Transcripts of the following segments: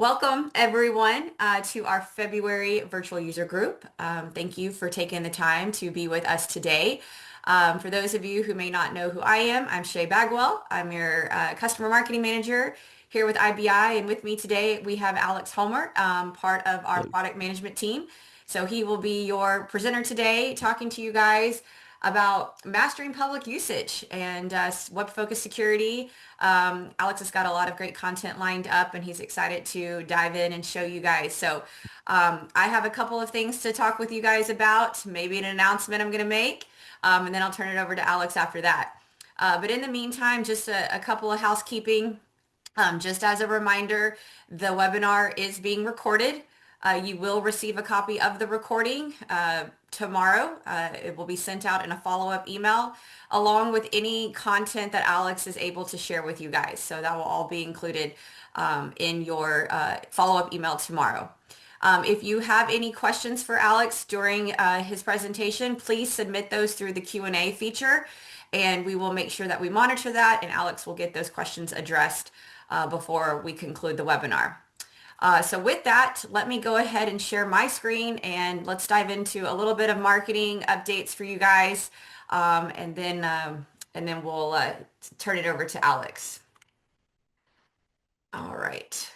Welcome everyone to our February virtual user group. Thank you for taking the time to be with us today. For those of you who may not know who I am, I'm Shay Bagwell. I'm your customer marketing manager here with IBI, and with me today we have Alex Homer, part of our Hello. product management team. So he will be your presenter today, talking to you guys about mastering public usage and WebFOCUS security. Alex has got a lot of great content lined up and he's excited to dive in and show you guys. So I have a couple of things to talk with you guys about, maybe an announcement I'm going to make, and then I'll turn it over to Alex after that. But in the meantime, just a couple of housekeeping. Just as a reminder, the webinar is being recorded. You will receive a copy of the recording tomorrow. It will be sent out in a follow-up email along with any content that Alex is able to share with you guys. So that will all be included in your follow-up email tomorrow. If you have any questions for Alex during his presentation, please submit those through the Q&A feature, and we will make sure that we monitor that, and Alex will get those questions addressed before we conclude the webinar. So with that, let me go ahead and share my screen and let's dive into a little bit of marketing updates for you guys, and then we'll turn it over to Alex. All right.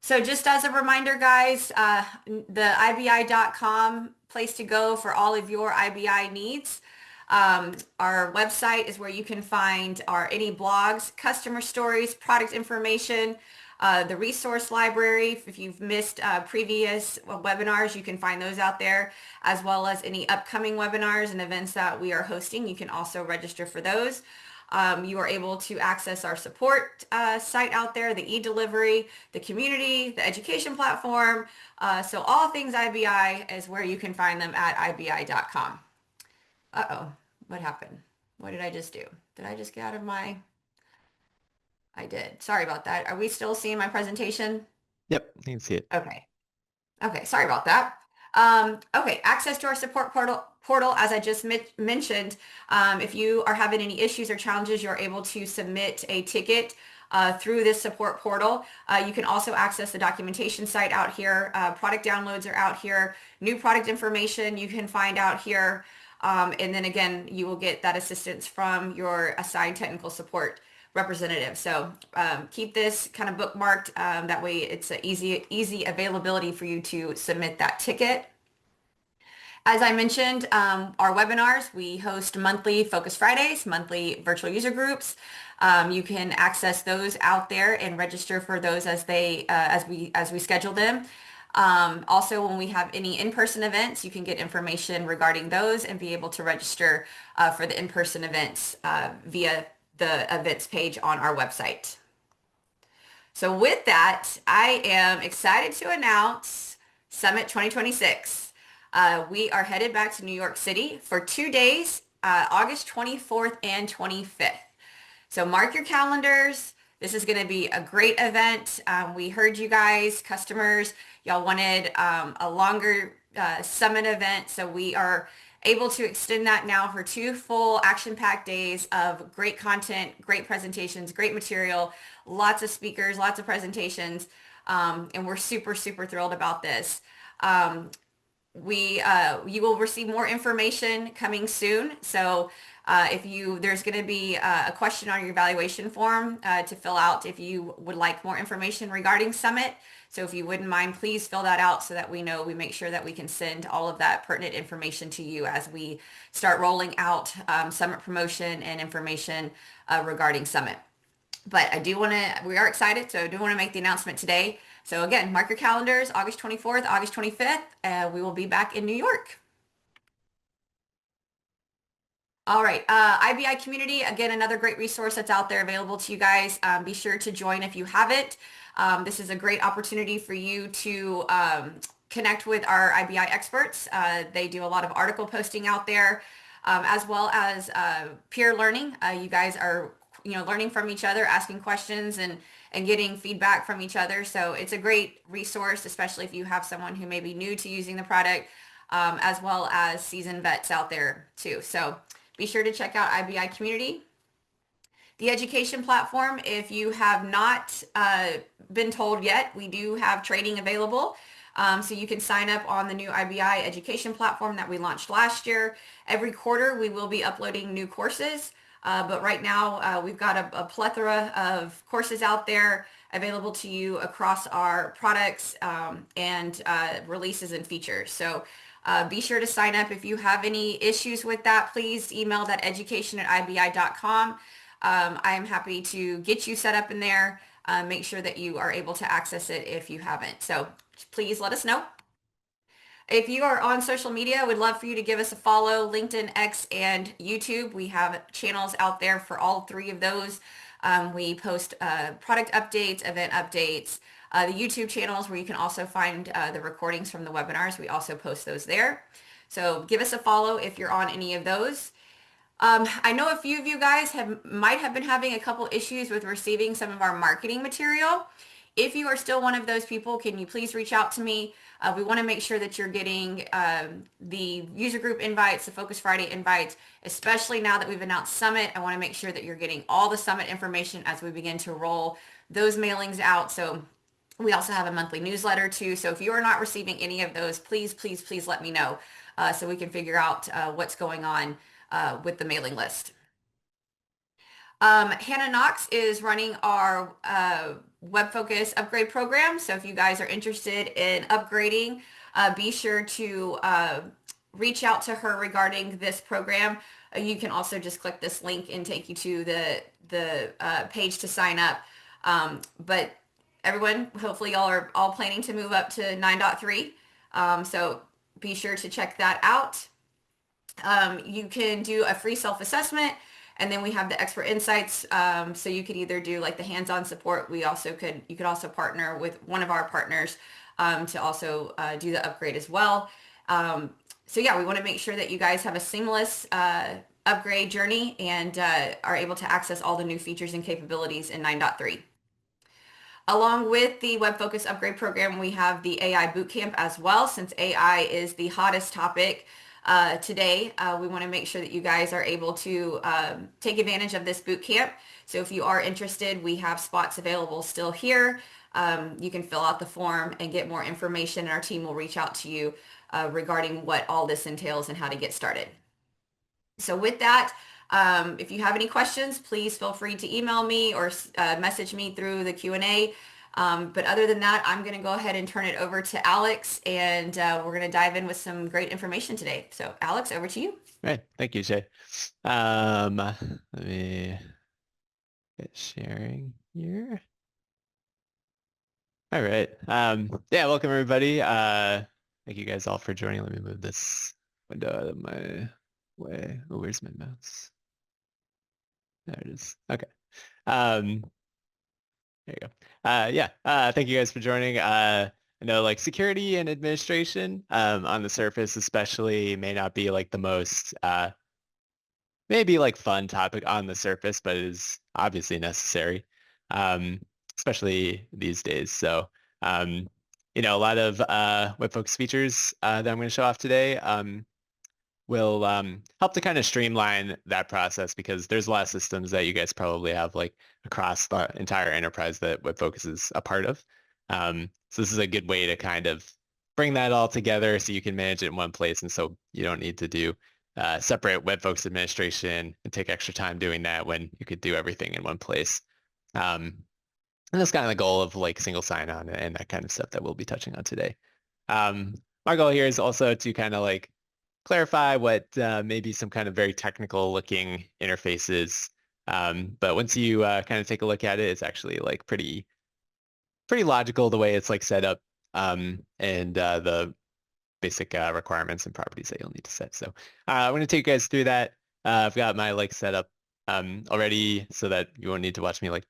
So just as a reminder, guys, the IBI.com place to go for all of your IBI needs. Our website is where you can find any blogs, customer stories, product information, the resource library. If you've missed previous webinars, you can find those out there, as well as any upcoming webinars and events that we are hosting. You can also register for those. You are able to access our support site out there, the e-delivery, the community, the education platform. So all things IBI is where you can find them at IBI.com. Uh-oh, what happened? What did I just do? Did I just get out of my... I did. Sorry about that. Are we still seeing my presentation? Yep, you can see it. Okay. Okay, sorry about that. Okay, access to our support portal, as I just mentioned, if you are having any issues or challenges, you're able to submit a ticket through this support portal. You can also access the documentation site out here. Product downloads are out here. New product information you can find out here. And then again, you will get that assistance from your assigned technical support representative. So keep this kind of bookmarked. That way it's an easy availability for you to submit that ticket. As I mentioned, our webinars, we host monthly Focus Fridays, monthly virtual user groups. You can access those out there and register for those as we schedule them. Also, when we have any in-person events, you can get information regarding those and be able to register for the in-person events via the events page on our website. So with that, I am excited to announce Summit 2026. We are headed back to New York City for 2 days, August 24th and 25th. So mark your calendars. This is going to be a great event. We heard you guys, customers, y'all wanted a longer summit event. So we are able to extend that now for 2 full action-packed days of great content, great presentations, great material, lots of speakers, lots of presentations. And we're super, super thrilled about this. You will receive more information coming soon. So there's going to be a question on your evaluation form to fill out if you would like more information regarding Summit. So if you wouldn't mind, please fill that out so that we make sure that we can send all of that pertinent information to you as we start rolling out Summit promotion and information regarding Summit. But we are excited, so I do want to make the announcement today. So again, mark your calendars, August 24th, August 25th, we will be back in New York. All right, IBI community, again, another great resource that's out there available to you guys. Be sure to join if you haven't. This is a great opportunity for you to connect with our IBI experts. They do a lot of article posting out there, as well as peer learning. You guys are learning from each other, asking questions and getting feedback from each other. So it's a great resource, especially if you have someone who may be new to using the product, as well as seasoned vets out there too. So be sure to check out IBI community. The education platform, if you have not been told yet, we do have training available. So you can sign up on the new IBI education platform that we launched last year. Every quarter, we will be uploading new courses. But right now, we've got a plethora of courses out there available to you across our products and releases and features. So be sure to sign up. If you have any issues with that, please email that education@ibi.com. I am happy to get you set up in there. Make sure that you are able to access it if you haven't. So please let us know. If you are on social media, we'd love for you to give us a follow, LinkedIn, X, and YouTube. We have channels out there for all three of those. We post product updates, event updates, the YouTube channels where you can also find the recordings from the webinars. We also post those there. So give us a follow if you're on any of those. I know a few of you guys might have been having a couple issues with receiving some of our marketing material. If you are still one of those people, can you please reach out to me? We want to make sure that you're getting the user group invites, the Focus Friday invites, especially now that we've announced Summit. I want to make sure that you're getting all the Summit information as we begin to roll those mailings out. So we also have a monthly newsletter too. So if you are not receiving any of those, please, please, please let me know so we can figure out what's going on with the mailing list. Hannah Knox is running our WebFOCUS upgrade program. So if you guys are interested in upgrading, be sure to reach out to her regarding this program. You can also just click this link and take you to the page to sign up. But everyone, hopefully y'all are all planning to move up to 9.3. So be sure to check that out. You can do a free self-assessment, and then we have the expert insights. So you could either do like the hands-on support. You could also partner with one of our partners to also do the upgrade as well. So yeah, we want to make sure that you guys have a seamless upgrade journey and are able to access all the new features and capabilities in 9.3. Along with the WebFOCUS upgrade program, we have the AI Bootcamp as well. Since AI is the hottest topic today, we want to make sure that you guys are able to take advantage of this bootcamp. So if you are interested, we have spots available still here. You can fill out the form and get more information, and our team will reach out to you regarding what all this entails and how to get started. So with that, if you have any questions, please feel free to email me or message me through the Q&A. But other than that, I'm going to go ahead and turn it over to Alex, and we're going to dive in with some great information today. So Alex, over to you. Right. Thank you, Jay. Let me get sharing here. All right. Yeah, welcome everybody. Thank you guys all for joining. Let me move this window out of my way. Oh, where's my mouse? There it is. Okay. There you go. Thank you guys for joining. I know like security and administration on the surface especially may not be like the most maybe like fun topic on the surface, but it is obviously necessary, especially these days. So, a lot of WebFOCUS features that I'm going to show off today will help to kind of streamline that process because there's a lot of systems that you guys probably have like across the entire enterprise that WebFOCUS is a part of. So this is a good way to kind of bring that all together so you can manage it in one place, and so you don't need to do separate WebFOCUS administration and take extra time doing that when you could do everything in one place. And that's kind of the goal of like single sign-on and that kind of stuff that we'll be touching on today. My goal here is also to kind of like clarify what maybe some kind of very technical looking interfaces. But once you kind of take a look at it, it's actually like pretty logical the way it's like set up and the basic requirements and properties that you'll need to set. So I'm going to take you guys through that. I've got my like setup already so that you won't need to watch me like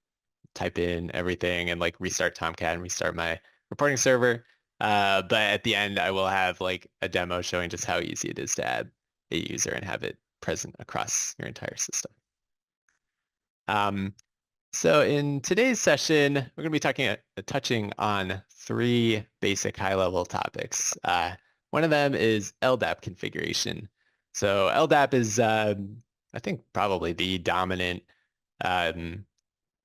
type in everything and like restart Tomcat and restart my reporting server. But at the end, I will have like a demo showing just how easy it is to add a user and have it present across your entire system. So in today's session, we're going to be touching on three basic high-level topics. One of them is LDAP configuration. So LDAP is, I think, probably the dominant um,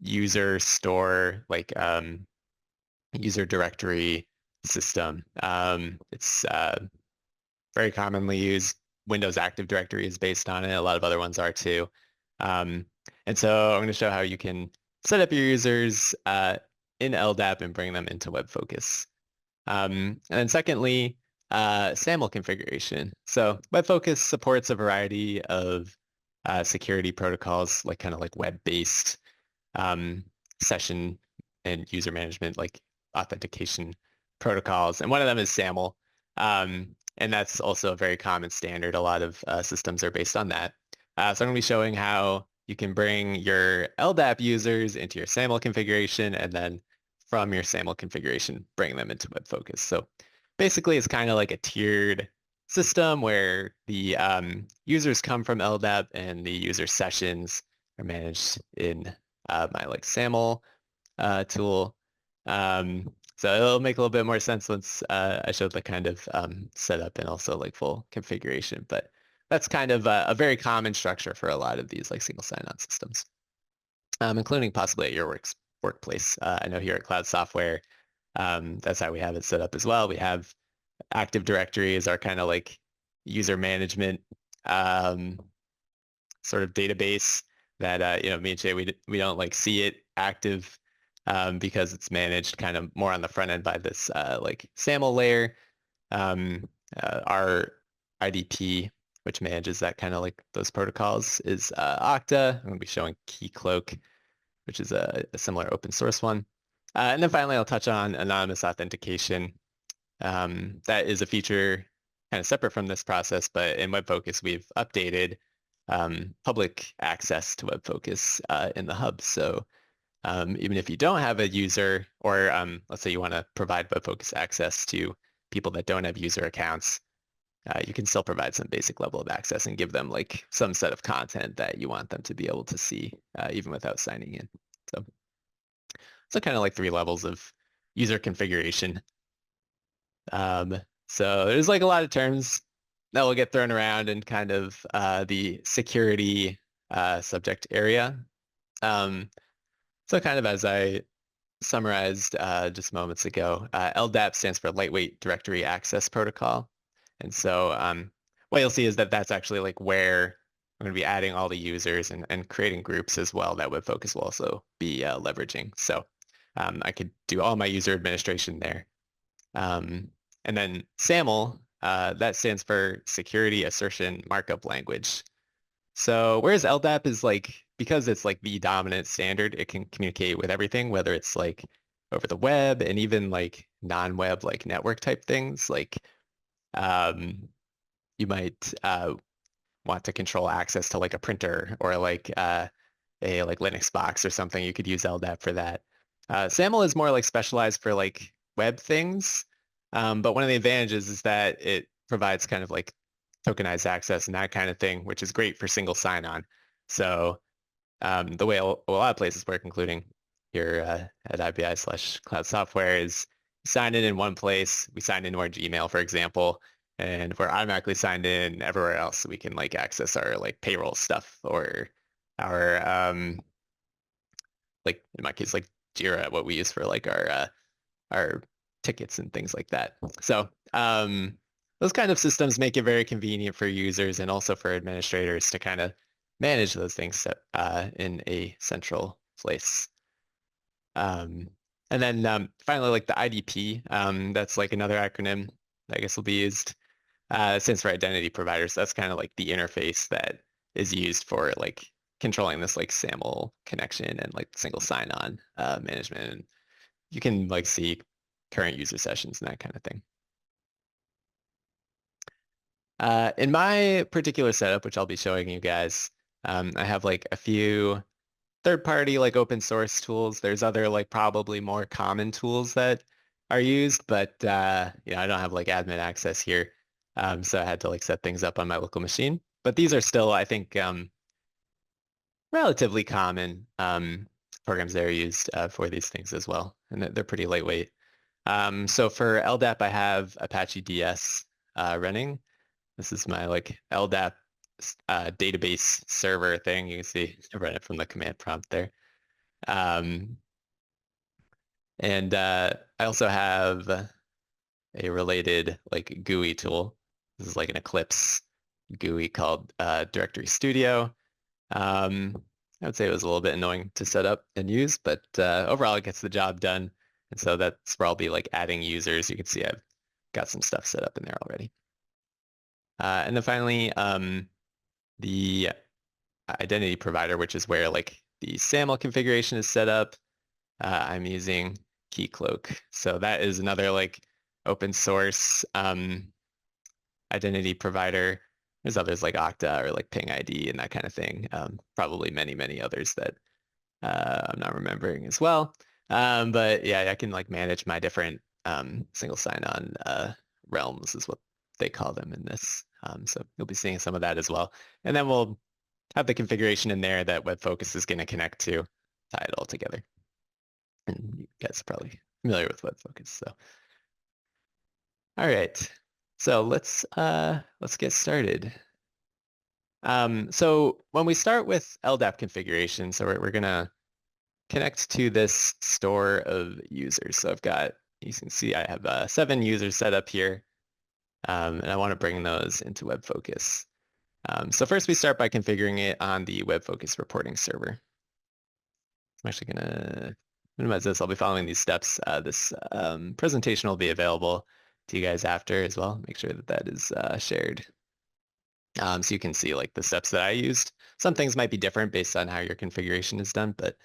user store, like user directory system. It's very commonly used. Windows Active Directory is based on it. A lot of other ones are too. Um, and so I'm going to show how you can set up your users in LDAP and bring them into WebFOCUS. And then secondly, SAML configuration. So WebFOCUS supports a variety of security protocols, like kind of like web-based um, session and user management, like authentication protocols. And one of them is SAML. And that's also a very common standard. A lot of systems are based on that. So I'm going to be showing how you can bring your LDAP users into your SAML configuration and then from your SAML configuration, bring them into WebFOCUS. So basically, it's kind of like a tiered system where the users come from LDAP and the user sessions are managed in my like SAML tool. So it'll make a little bit more sense once I showed the kind of setup and also like full configuration. But that's kind of a very common structure for a lot of these like single sign-on systems, including possibly at your workplace. I know here at Cloud Software, that's how we have it set up as well. We have Active Directory as our kind of like user management um, sort of database that me and Jay we don't like see it active because it's managed kind of more on the front end by this like SAML layer. Um, our IDP, which manages that kind of like those protocols, is Okta. I'm going to be showing Keycloak, which is a similar open source one. And then finally, I'll touch on anonymous authentication. That is a feature kind of separate from this process, but in WebFOCUS, we've updated public access to WebFOCUS in the hub. So even if you don't have a user, or let's say you want to provide WebFOCUS access to people that don't have user accounts, you can still provide some basic level of access and give them like some set of content that you want them to be able to see even without signing in. So kind of like 3 levels of user configuration. Um, so there's like a lot of terms that will get thrown around in kind of the security subject area. Um, so kind of as I summarized just moments ago, LDAP stands for Lightweight Directory Access Protocol. And so what you'll see is that that's actually like where I'm going to be adding all the users and creating groups as well that WebFOCUS will also be leveraging. So I could do all my user administration there. Um, and then SAML, that stands for Security Assertion Markup Language. So whereas LDAP is like, because it's like the dominant standard, it can communicate with everything, whether it's like over the web and even like non-web like network type things. Like um, you might want to control access to like a printer or like a like Linux box or something. You could use LDAP for that. SAML is more like specialized for like web things. But one of the advantages is that it provides kind of like tokenized access and that kind of thing, which is great for single sign-on. So the way a lot of places work, including here at IBI/Cloud Software, is you sign in one place. We sign into our Gmail, for example, and we're automatically signed in everywhere else. So we can like access our like payroll stuff or our like in my case like Jira, what we use for like our tickets and things like that. So those kind of systems make it very convenient for users and also for administrators to kind of manage those things in a central place. Um, and then finally, like the IDP, that's like another acronym that I guess will be used. It stands for identity providers. That's kind of like the interface that is used for like controlling this like SAML connection and like single sign-on management. And you can like see current user sessions and that kind of thing. In my particular setup, which I'll be showing you guys, I have like a few third-party like open source tools. There's other like probably more common tools that are used, but I don't have like admin access here. So I had to like set things up on my local machine. But these are still, I think, relatively common programs that are used for these things as well. And they're pretty lightweight. So for LDAP, I have Apache DS running. This is my like LDAP database server thing. You can see I run it from the command prompt there. Um, and I also have a related like GUI tool. This is like an Eclipse GUI called Directory Studio. I would say it was a little bit annoying to set up and use, but overall it gets the job done. And so that's where I'll be like adding users. You can see I've got some stuff set up in there already. And then finally, the identity provider, which is where like the SAML configuration is set up. I'm using Keycloak. So that is another like open source identity provider. There's others like Okta or like Ping ID and that kind of thing. Probably many, many others that I'm not remembering as well. But yeah, I can like manage my different single sign-on realms is what they call them in this. So you'll be seeing some of that as well. And then we'll have the configuration in there that WebFOCUS is going to connect to, tie it all together. And you guys are probably familiar with WebFOCUS. So, all right. So let's get started. So when we start with LDAP configuration, so we're gonna connect to this store of users. So I've got, you can see I have 7 users set up here, and I want to bring those into WebFOCUS. So first we start by configuring it on the WebFOCUS reporting server. I'm actually gonna minimize this. I'll be following these steps. This presentation will be available to you guys after as well. Make sure that that is shared. So you can see like the steps that I used. Some things might be different based on how your configuration is done, but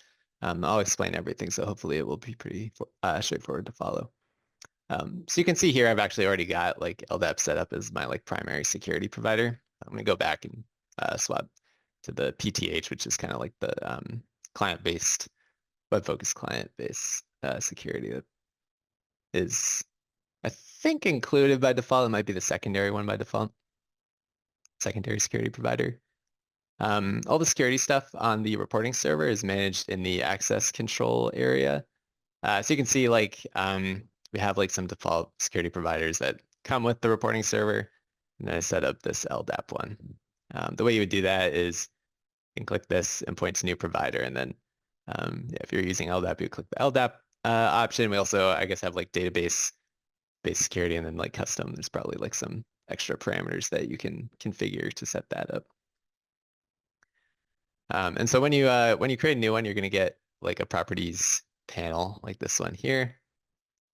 I'll explain everything. So hopefully it will be pretty straightforward to follow. So you can see here, I've actually already got like LDAP set up as my like primary security provider. I'm gonna go back and swap to the PTH, which is kind of like the client-based, WebFOCUS client-based security that is, I think, included by default. It might be the secondary one by default, secondary security provider. All the security stuff on the reporting server is managed in the access control area. So you can see like we have like some default security providers that come with the reporting server. And then I set up this LDAP one. The way you would do that is you can click this and point to new provider. And then yeah, if you're using LDAP, you click the LDAP option. We also, I guess, have like database based security and then like custom. There's probably like some extra parameters that you can configure to set that up. And so when you create a new one, you're going to get like a properties panel like this one here.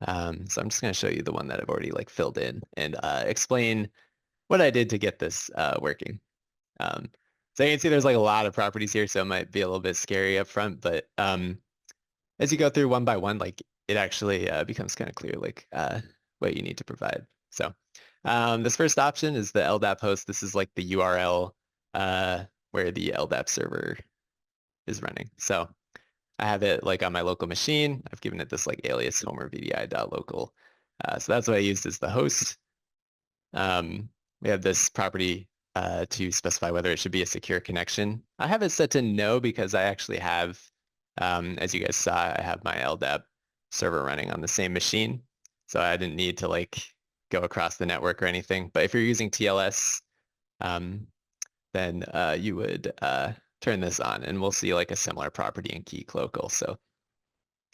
So I'm just going to show you the one that I've already like filled in and explain what I did to get this working. So you can see there's like a lot of properties here, so it might be a little bit scary up front, but as you go through one by one, like it actually becomes kind of clear like what you need to provide. So this first option is the LDAP host. This is like the URL where the LDAP server is running. So I have it like on my local machine. I've given it this like alias homervdi.local. So that's what I used as the host. We have this property to specify whether it should be a secure connection. I have it set to no because I actually have, as you guys saw, I have my LDAP server running on the same machine. So I didn't need to like go across the network or anything. But if you're using TLS, then you would turn this on and we'll see like a similar property in Keycloak also.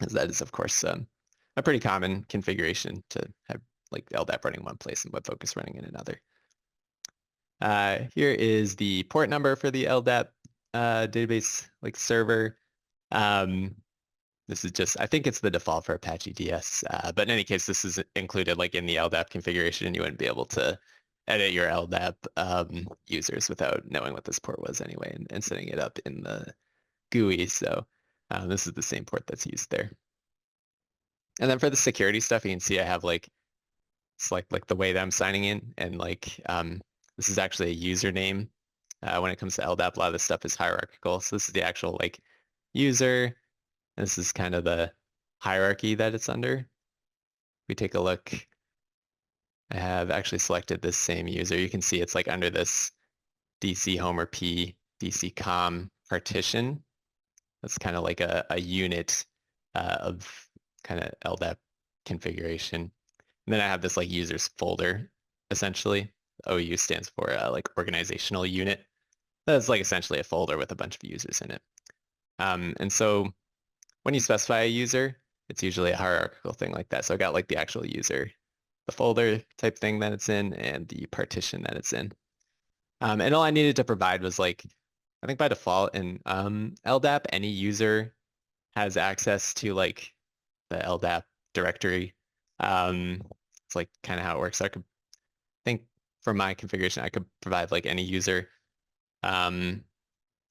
As that is, of course, a pretty common configuration to have like LDAP running one place and WebFOCUS running in another. Here is the port number for the LDAP database like server. This is just, I think it's the default for Apache DS, but in any case, this is included like in the LDAP configuration and you wouldn't be able to edit your LDAP users without knowing what this port was anyway and setting it up in the GUI. So this is the same port that's used there. And then for the security stuff, you can see I have like, it's like the way that I'm signing in and like this is actually a username. When it comes to LDAP, a lot of this stuff is hierarchical. So this is the actual like user. This is kind of the hierarchy that it's under. If we take a look, I have actually selected this same user. You can see it's like under this DC Homer P, DC Com partition. That's kind of like a unit of kind of LDAP configuration. And then I have this like users folder, essentially. OU stands for like organizational unit. That's like essentially a folder with a bunch of users in it. And so when you specify a user, it's usually a hierarchical thing like that. So I got like the actual user, the folder type thing that it's in, and the partition that it's in. And all I needed to provide was like, I think by default in LDAP, any user has access to like the LDAP directory. Um, it's like kind of how it works. I could think for my configuration, I could provide like any user. Um,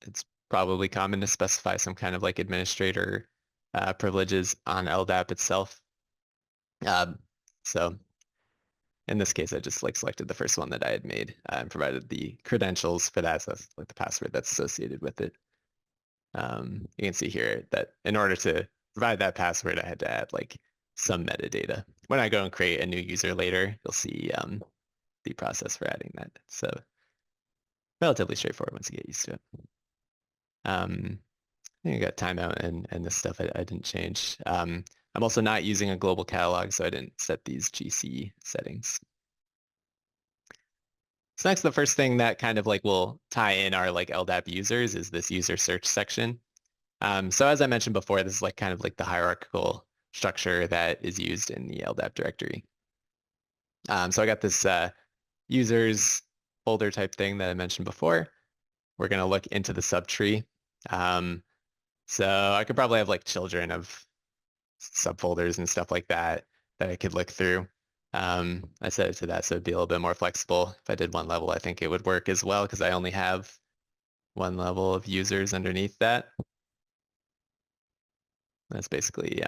it's probably common to specify some kind of like administrator privileges on LDAP itself. Um, so in this case, I just like selected the first one that I had made and provided the credentials for that. So that's like the password that's associated with it. You can see here that in order to provide that password, I had to add like some metadata. When I go and create a new user later, you'll see the process for adding that. So relatively straightforward once you get used to it. Um, you got timeout and this stuff I didn't change. I'm also not using a global catalog, so I didn't set these GC settings. So next, the first thing that kind of like will tie in our like LDAP users is this user search section. So as I mentioned before, this is like kind of like the hierarchical structure that is used in the LDAP directory. So I got this users folder type thing that I mentioned before. We're going to look into the subtree. So I could probably have like children of subfolders and stuff like that that I could look through. I set it to that so it'd be a little bit more flexible. If I did one level, I think it would work as well because I only have one level of users underneath that. That's basically,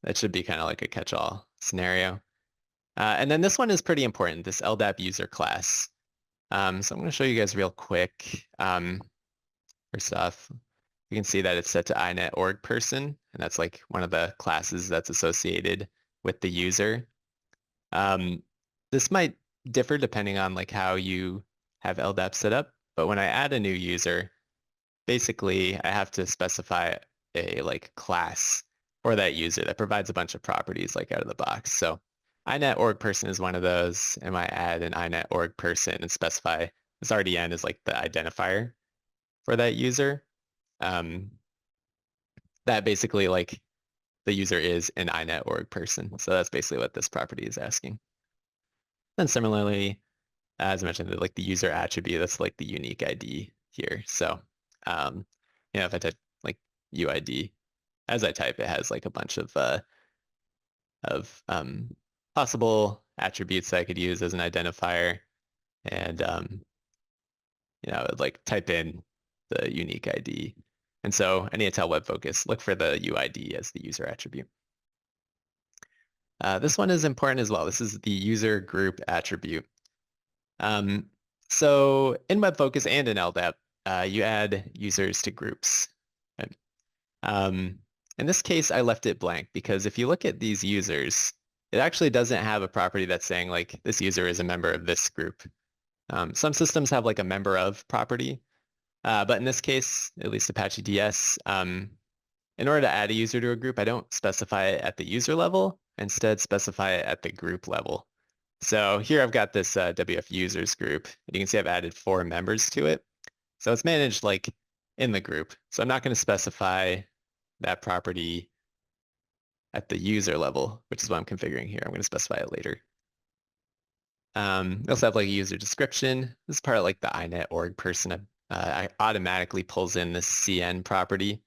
that should be kind of like a catch-all scenario. And then this one is pretty important, this LDAP user class. So I'm going to show you guys real quick. First off, you can see that it's set to inet org person, and that's like one of the classes that's associated with the user. This might differ depending on like how you have LDAP set up, but when I add a new user, basically I have to specify a like class for that user that provides a bunch of properties like out of the box. So inet org person is one of those, and I add an inet org person and specify this RDN is like the identifier for that user. Um, that basically like the user is an inet org person. So that's basically what this property is asking. Then similarly, as I mentioned, like the user attribute, that's like the unique ID here. So, um, if I type like UID, as I type, it has like a bunch of possible attributes that I could use as an identifier. And, I would like type in the unique ID. And so I need to tell WebFOCUS, look for the UID as the user attribute. This one is important as well. This is the user group attribute. So in WebFOCUS and in LDAP, you add users to groups. Right? In this case, I left it blank because if you look at these users, it actually doesn't have a property that's saying like this user is a member of this group. Some systems have like a member of property, but in this case, at least Apache DS, in order to add a user to a group, I don't specify it at the user level, instead specify it at the group level. So here I've got this WF users group, and you can see I've added 4 members to it. So it's managed like in the group. So I'm not going to specify that property at the user level, which is what I'm configuring here. I'm going to specify it later. We also have like a user description. This is part of like the inet org person. I automatically pulls in this CN property,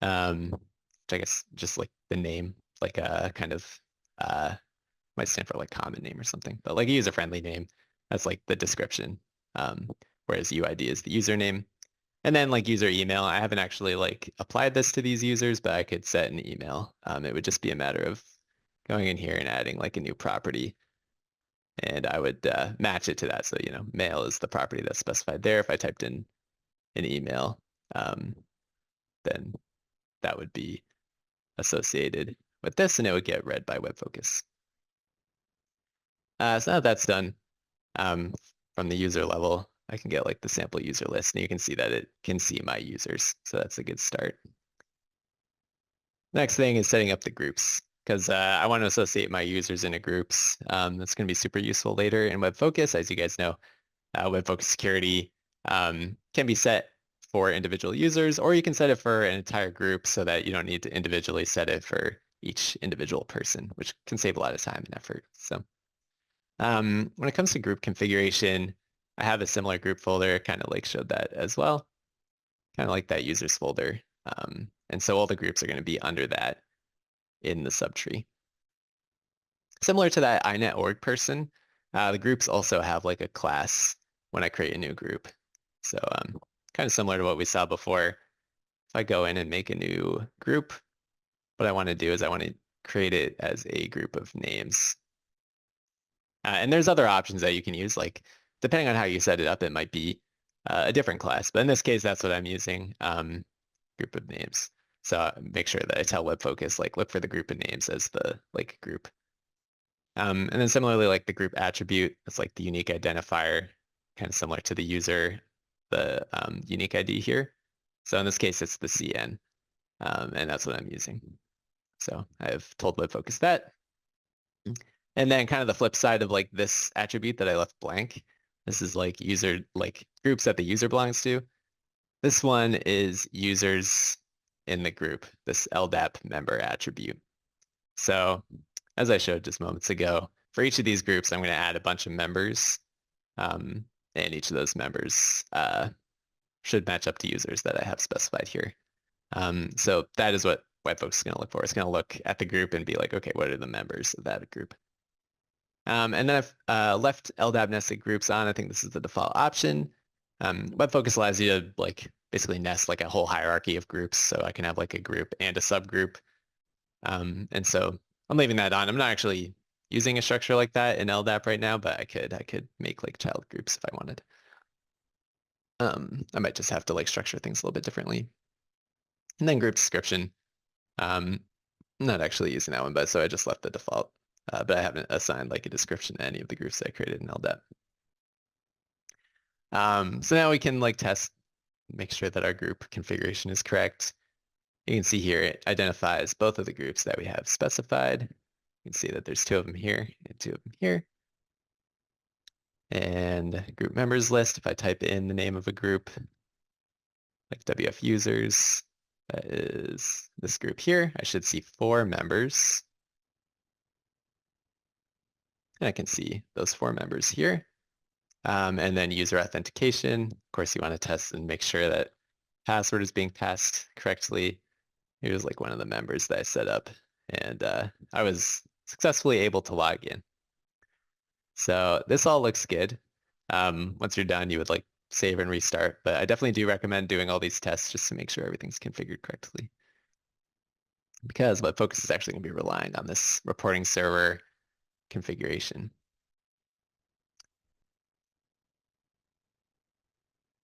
which I guess just like the name, like a kind of might stand for like common name or something, but like a user-friendly name. That's like the description. Whereas UID is the username. And then like user email, I haven't actually like applied this to these users, but I could set an email. It would just be a matter of going in here and adding like a new property. And I would match it to that. So, mail is the property that's specified there. If I typed in an email, then that would be associated with this and it would get read by WebFOCUS. So now that's done, from the user level, I can get like the sample user list and you can see that it can see my users. So that's a good start. Next thing is setting up the groups because I want to associate my users into groups. That's going to be super useful later in WebFOCUS. As you guys know, WebFOCUS security can be set for individual users, or you can set it for an entire group so that you don't need to individually set it for each individual person, which can save a lot of time and effort. So when it comes to group configuration, I have a similar group folder, kind of like showed that as well, kind of like that users folder. And so all the groups are going to be under that in the subtree. Similar to that iNet.org person, the groups also have like a class when I create a new group. So kind of similar to what we saw before. If I go in and make a new group, what I want to do is I want to create it as a group of names. And there's other options that you can use, like depending on how you set it up, it might be a different class. But in this case, that's what I'm using, group of names. So make sure that I tell WebFOCUS, like look for the group of names as the like group. And then similarly, like the group attribute, it's like the unique identifier, kind of similar to the user, the unique ID here. So in this case, it's the CN, and that's what I'm using. So I've told WebFOCUS that. And then kind of the flip side of like this attribute that I left blank. This is like user, like groups that the user belongs to. This one is users in the group, this LDAP member attribute. So as I showed just moments ago, for each of these groups, I'm going to add a bunch of members. And each of those members should match up to users that I have specified here. So that is what WebFOCUS is going to look for. It's going to look at the group and be like, okay, what are the members of that group? And then I've left LDAP nested groups on. I think this is the default option. WebFOCUS allows you to like basically nest like a whole hierarchy of groups. So I can have like a group and a subgroup. And so I'm leaving that on. I'm not actually using a structure like that in LDAP right now, but I could make like child groups if I wanted. I might just have to like structure things a little bit differently. And then group description. I'm not actually using that one, but so I just left the default. But I haven't assigned like a description to any of the groups that I created in LDAP. So now we can like test, make sure that our group configuration is correct. You can see here it identifies both of the groups that we have specified. You can see that there's two of them here and two of them here. And group members list, if I type in the name of a group, like WF users, that is this group here, I should see 4 members. And I can see those 4 members here. And then user authentication. Of course, you want to test and make sure that password is being passed correctly. Here's like one of the members that I set up, and I was successfully able to log in. So this all looks good. Once you're done, you would like save and restart, but I definitely do recommend doing all these tests just to make sure everything's configured correctly. Because WebFOCUS is actually going to be relying on this reporting server configuration.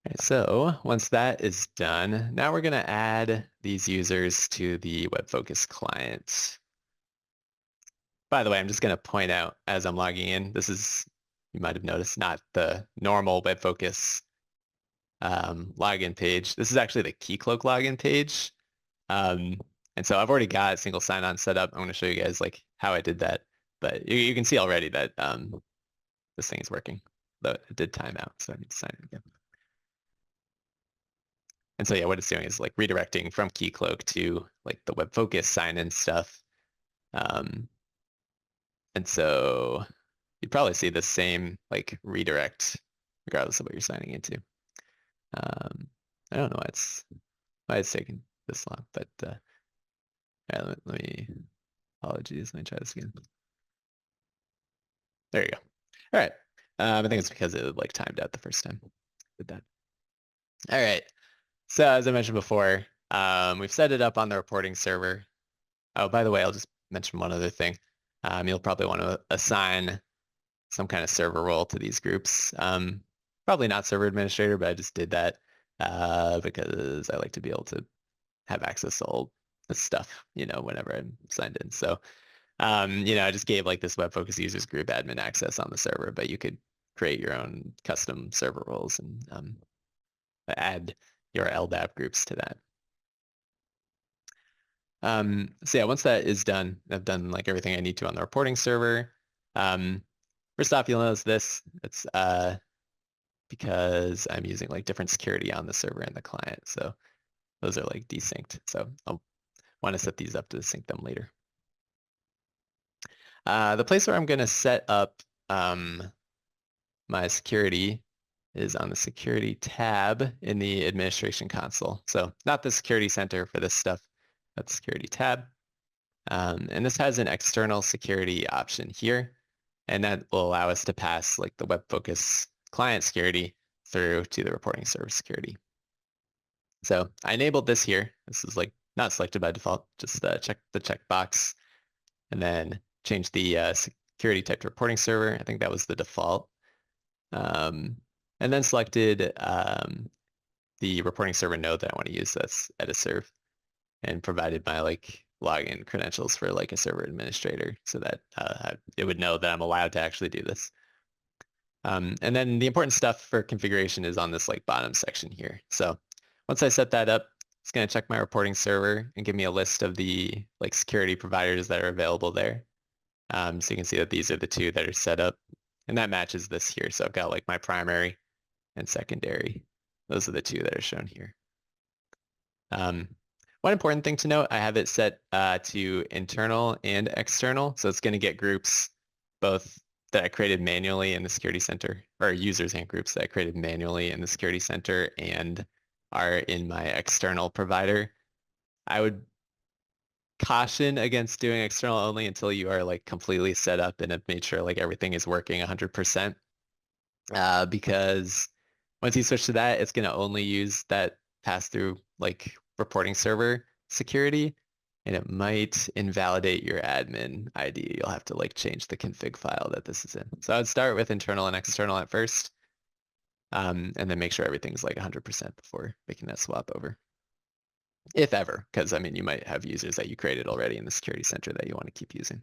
Right, so once that is done, now we're going to add these users to the WebFOCUS client. By the way, I'm just going to point out as I'm logging in, this is, you might have noticed, not the normal WebFOCUS login page. This is actually the Keycloak login page. And so I've already got single sign-on set up. I'm going to show you guys like how I did that. But you can see already that this thing is working. Though it did time out, so I need to sign in again. And so yeah, what it's doing is like redirecting from Keycloak to like the WebFOCUS sign-in stuff. And so you'd probably see the same like redirect regardless of what you're signing into. I don't know why it's taking this long, but yeah, let me, apologies, let me try this again. There you go. All right. I think it's because it like timed out the first time. Did that. All right. So as I mentioned before, we've set it up on the reporting server. Oh, by the way, I'll just mention one other thing. You'll probably want to assign some kind of server role to these groups. Probably not server administrator, but I just did that because I like to be able to have access to all this stuff, whenever I'm signed in. So, I just gave like this WebFOCUS users group admin access on the server, but you could create your own custom server roles and add your LDAP groups to that. So yeah, once that is done, I've done like everything I need to on the reporting server. First off, you'll notice this. It's because I'm using like different security on the server and the client. So those are like desynced. So I'll want to set these up to sync them later. The place where I'm going to set up my security is on the security tab in the administration console. So not the security center for this stuff, but the security tab. And this has an external security option here, and that will allow us to pass like the WebFOCUS client security through to the reporting service security. So I enabled this here. This is like not selected by default, just check the checkbox and then change the security type to reporting server. I think that was the default. And then selected the reporting server node that I want to use. That's editserv, and provided my like login credentials for like a server administrator so that it would know that I'm allowed to actually do this. And then the important stuff for configuration is on this like bottom section here. So once I set that up, it's going to check my reporting server and give me a list of the like security providers that are available there. So you can see that these are the two that are set up, and that matches this here. So I've got like my primary and secondary. Those are the two that are shown here. One important thing to note, I have it set to internal and external. So it's going to get groups both that I created manually in the security center, or users and groups that I created manually in the security center and are in my external provider. I would caution against doing external only until you are like completely set up and have made sure like everything is working 100%. Because once you switch to that, it's going to only use that pass-through like reporting server security, and it might invalidate your admin ID. You'll have to like change the config file that this is in. So I'd start with internal and external at first, and then make sure everything's like 100% before making that swap over. If ever, because I mean, you might have users that you created already in the security center that you want to keep using.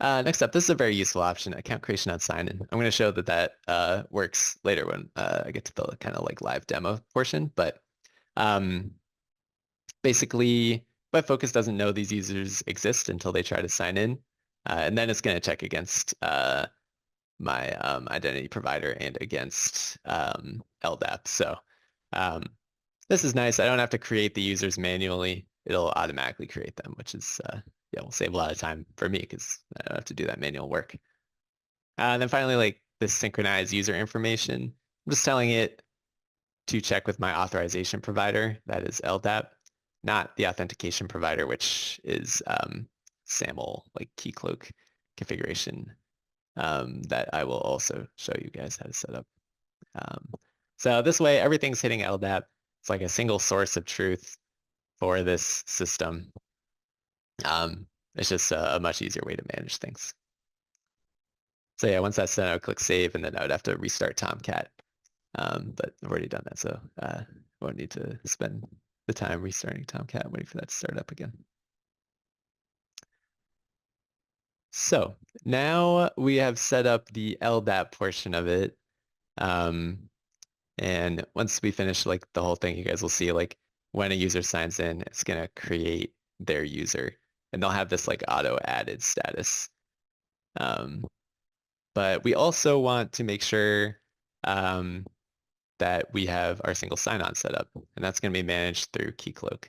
Next up, this is a very useful option, account creation on sign-in. I'm going to show that that works later when I get to the kind of like live demo portion. But basically, WebFOCUS doesn't know these users exist until they try to sign in. And then it's going to check against my identity provider and against LDAP. So this is nice. I don't have to create the users manually. It'll automatically create them, which is yeah, will save a lot of time for me because I don't have to do that manual work. And then finally, like this synchronized user information, I'm just telling it to check with my authorization provider, that is LDAP, not the authentication provider, which is SAML, like Keycloak configuration that I will also show you guys how to set up. So this way, everything's hitting LDAP. It's like a single source of truth for this system. It's just a much easier way to manage things. So yeah, once that's done, I would click save, and then I would have to restart Tomcat. But I've already done that, so I won't need to spend the time restarting Tomcat, waiting for that to start up again. So now we have set up the LDAP portion of it. And once we finish like the whole thing, you guys will see like when a user signs in, it's going to create their user, and they'll have this like auto added status. But we also want to make sure that we have our single sign-on set up, and that's going to be managed through Keycloak.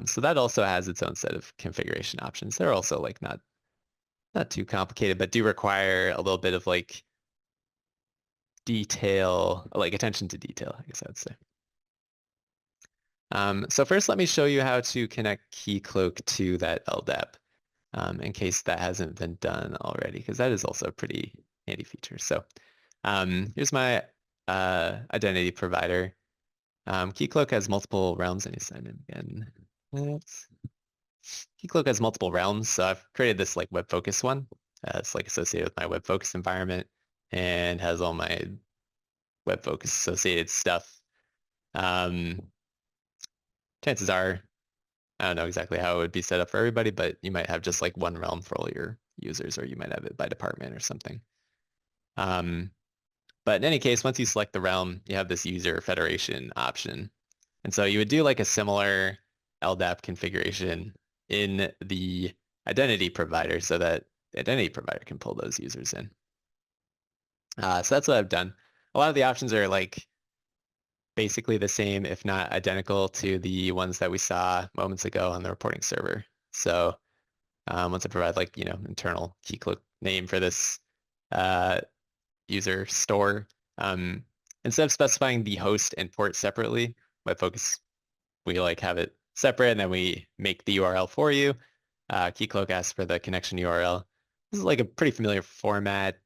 So that also has its own set of configuration options. They're also like not too complicated, but do require a little bit of like detail, like attention to detail, I guess I would say. So first, let me show you how to connect Keycloak to that LDAP in case that hasn't been done already, because that is also a pretty handy feature. So here's my identity provider. Keycloak has multiple realms. I need to sign in again. Keycloak has multiple realms, so I've created this like WebFOCUS one. It's like associated with my WebFOCUS environment and has all my WebFOCUS associated stuff. Chances are, I don't know exactly how it would be set up for everybody, but you might have just like one realm for all your users, or you might have it by department or something. But in any case, once you select the realm, you have this user federation option. And so you would do like a similar LDAP configuration in the identity provider so that the identity provider can pull those users in. So that's what I've done. A lot of the options are like basically the same, if not identical to the ones that we saw moments ago on the reporting server. So once I provide like, internal key cloak name for this uh, user store, um, instead of specifying the host and port separately, WebFOCUS, we like have it separate and then we make the URL for you. Keycloak asks for the connection URL. This is like a pretty familiar format.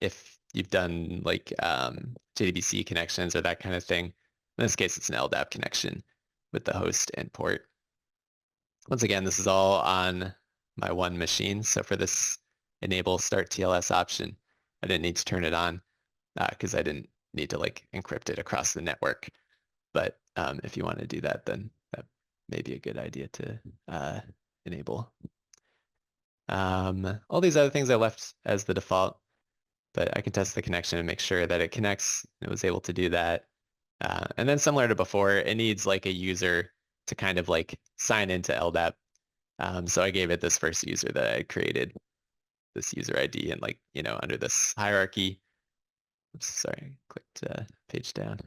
If you've done like JDBC connections or that kind of thing. In this case, it's an LDAP connection with the host and port. Once again, this is all on my one machine. So for this enable start TLS option, I didn't need to turn it on because I didn't need to like encrypt it across the network. But if you want to do that, then that may be a good idea to enable. All these other things I left as the default, but I can test the connection and make sure that it connects. It was able to do that. And then similar to before, it needs like a user to kind of like sign into LDAP. So I gave it this first user that I created, this user ID, and like, under this hierarchy. Oops, sorry, I clicked page down.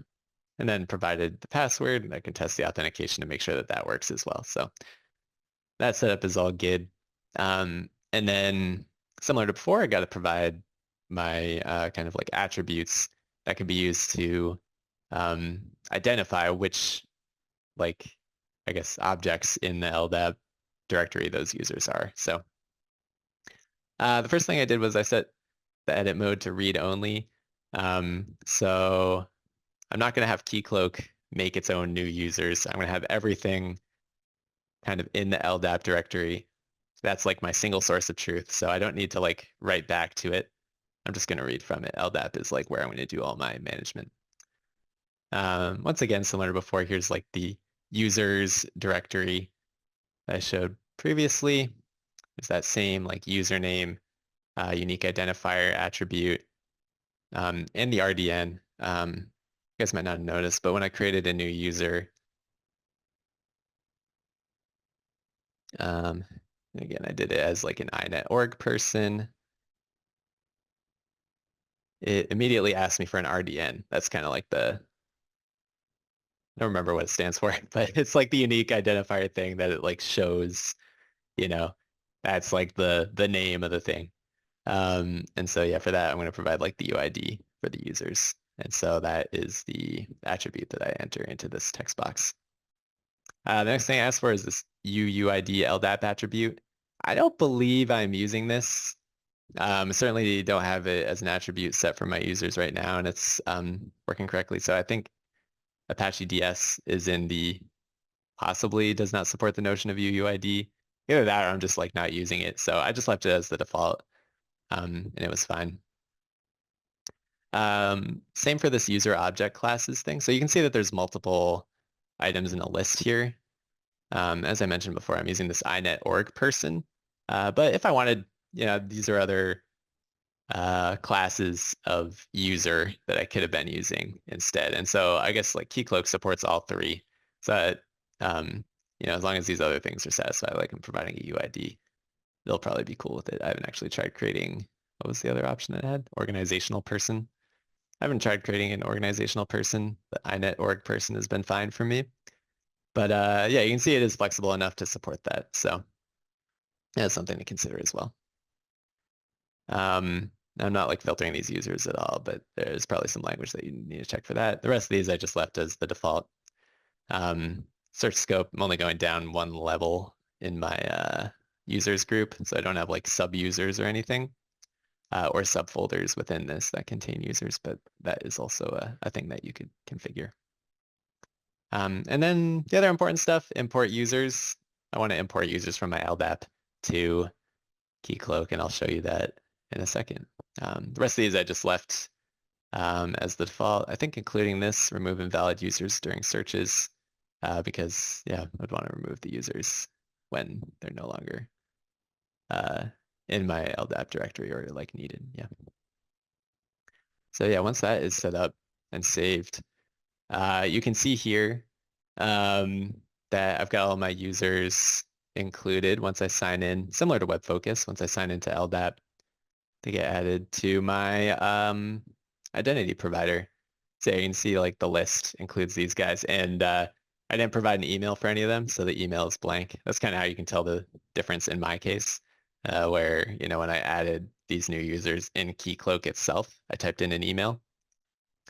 And then provided the password, and I can test the authentication to make sure that that works as well. So that setup is all good. And then similar to before, I got to provide my kind of like attributes that can be used to identify which like, I guess, objects in the LDAP directory those users are. So the first thing I did was I set the edit mode to read only. So I'm not going to have Keycloak make its own new users. I'm going to have everything kind of in the LDAP directory. That's like my single source of truth. So I don't need to like write back to it. I'm just going to read from it. LDAP is like where I'm going to do all my management. Once again, similar to before, here's like the users directory I showed previously. There's that same like username, unique identifier attribute, and the RDN. You guys might not have noticed, but when I created a new user, again, I did it as like an inet.org person. It immediately asked me for an RDN. That's kind of like I don't remember what it stands for, but it's like the unique identifier thing that it like shows, you know, that's like the name of the thing. And so yeah, for that, I'm going to provide like the UID for the users. And so that is the attribute that I enter into this text box. The next thing I ask for is this UUID LDAP attribute. I don't believe I'm using this. Certainly don't have it as an attribute set for my users right now, and it's working correctly. So I think Apache DS is in the possibly does not support the notion of UUID. Either that or I'm just like not using it. So I just left it as the default, and it was fine. Same for this user object classes thing. So you can see that there's multiple items in a list here. As I mentioned before, I'm using this inet.org person. But if I wanted, these are other classes of user that I could have been using instead. And so I guess like Keycloak supports all three. So, as long as these other things are satisfied, like I'm providing a UID, they'll probably be cool with it. I haven't actually tried creating, what was the other option it had? Organizational person. I haven't tried creating an organizational person. The inet.org person has been fine for me. But yeah, you can see it is flexible enough to support that. So that's something to consider as well. I'm not like filtering these users at all, but there's probably some language that you need to check for that. The rest of these I just left as the default. Search scope, I'm only going down one level in my users group, so I don't have like sub-users or anything, or subfolders within this that contain users, but that is also a thing that you could configure. And then the other important stuff, import users. I want to import users from my LDAP to Keycloak, and I'll show you that in a second. The rest of these I just left as the default. I think including this, remove invalid users during searches, because yeah, I'd want to remove the users when they're no longer in my LDAP directory or like needed. Yeah. So yeah, once that is set up and saved, you can see here that I've got all my users included once I sign in, similar to WebFOCUS, once I sign into LDAP. to get added to my identity provider. So you can see like the list includes these guys, and I didn't provide an email for any of them, so the email is blank. That's kind of how you can tell the difference in my case, where, when I added these new users in Keycloak itself, I typed in an email.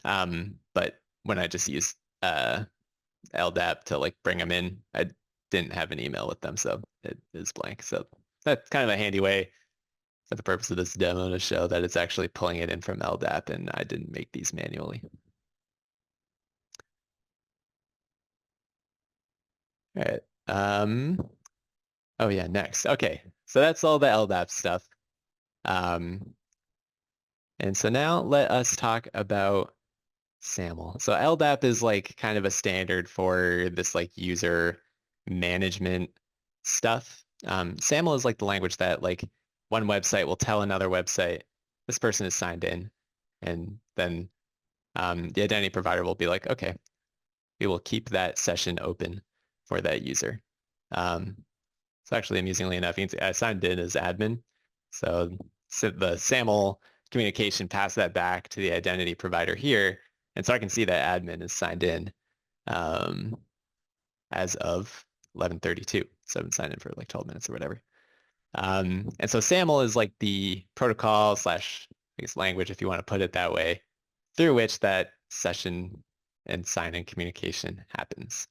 But when I just used LDAP to like bring them in, I didn't have an email with them, so it is blank. So that's kind of a handy way for the purpose of this demo to show that it's actually pulling it in from LDAP and I didn't make these manually. All right. Oh yeah, next. Okay. So that's all the LDAP stuff. Um, and so now let us talk about SAML. So LDAP is like kind of a standard for this like user management stuff. SAML is like the language that like one website will tell another website, this person is signed in, and then the identity provider will be like, okay, we will keep that session open for that user. So actually, amusingly enough, you can see I signed in as admin. So the SAML communication passed that back to the identity provider here. And so I can see that admin is signed in as of 11:32. So I've been signed in for like 12 minutes or whatever. And so SAML is like the protocol slash, I guess, language, if you want to put it that way, through which that session and sign-in communication happens.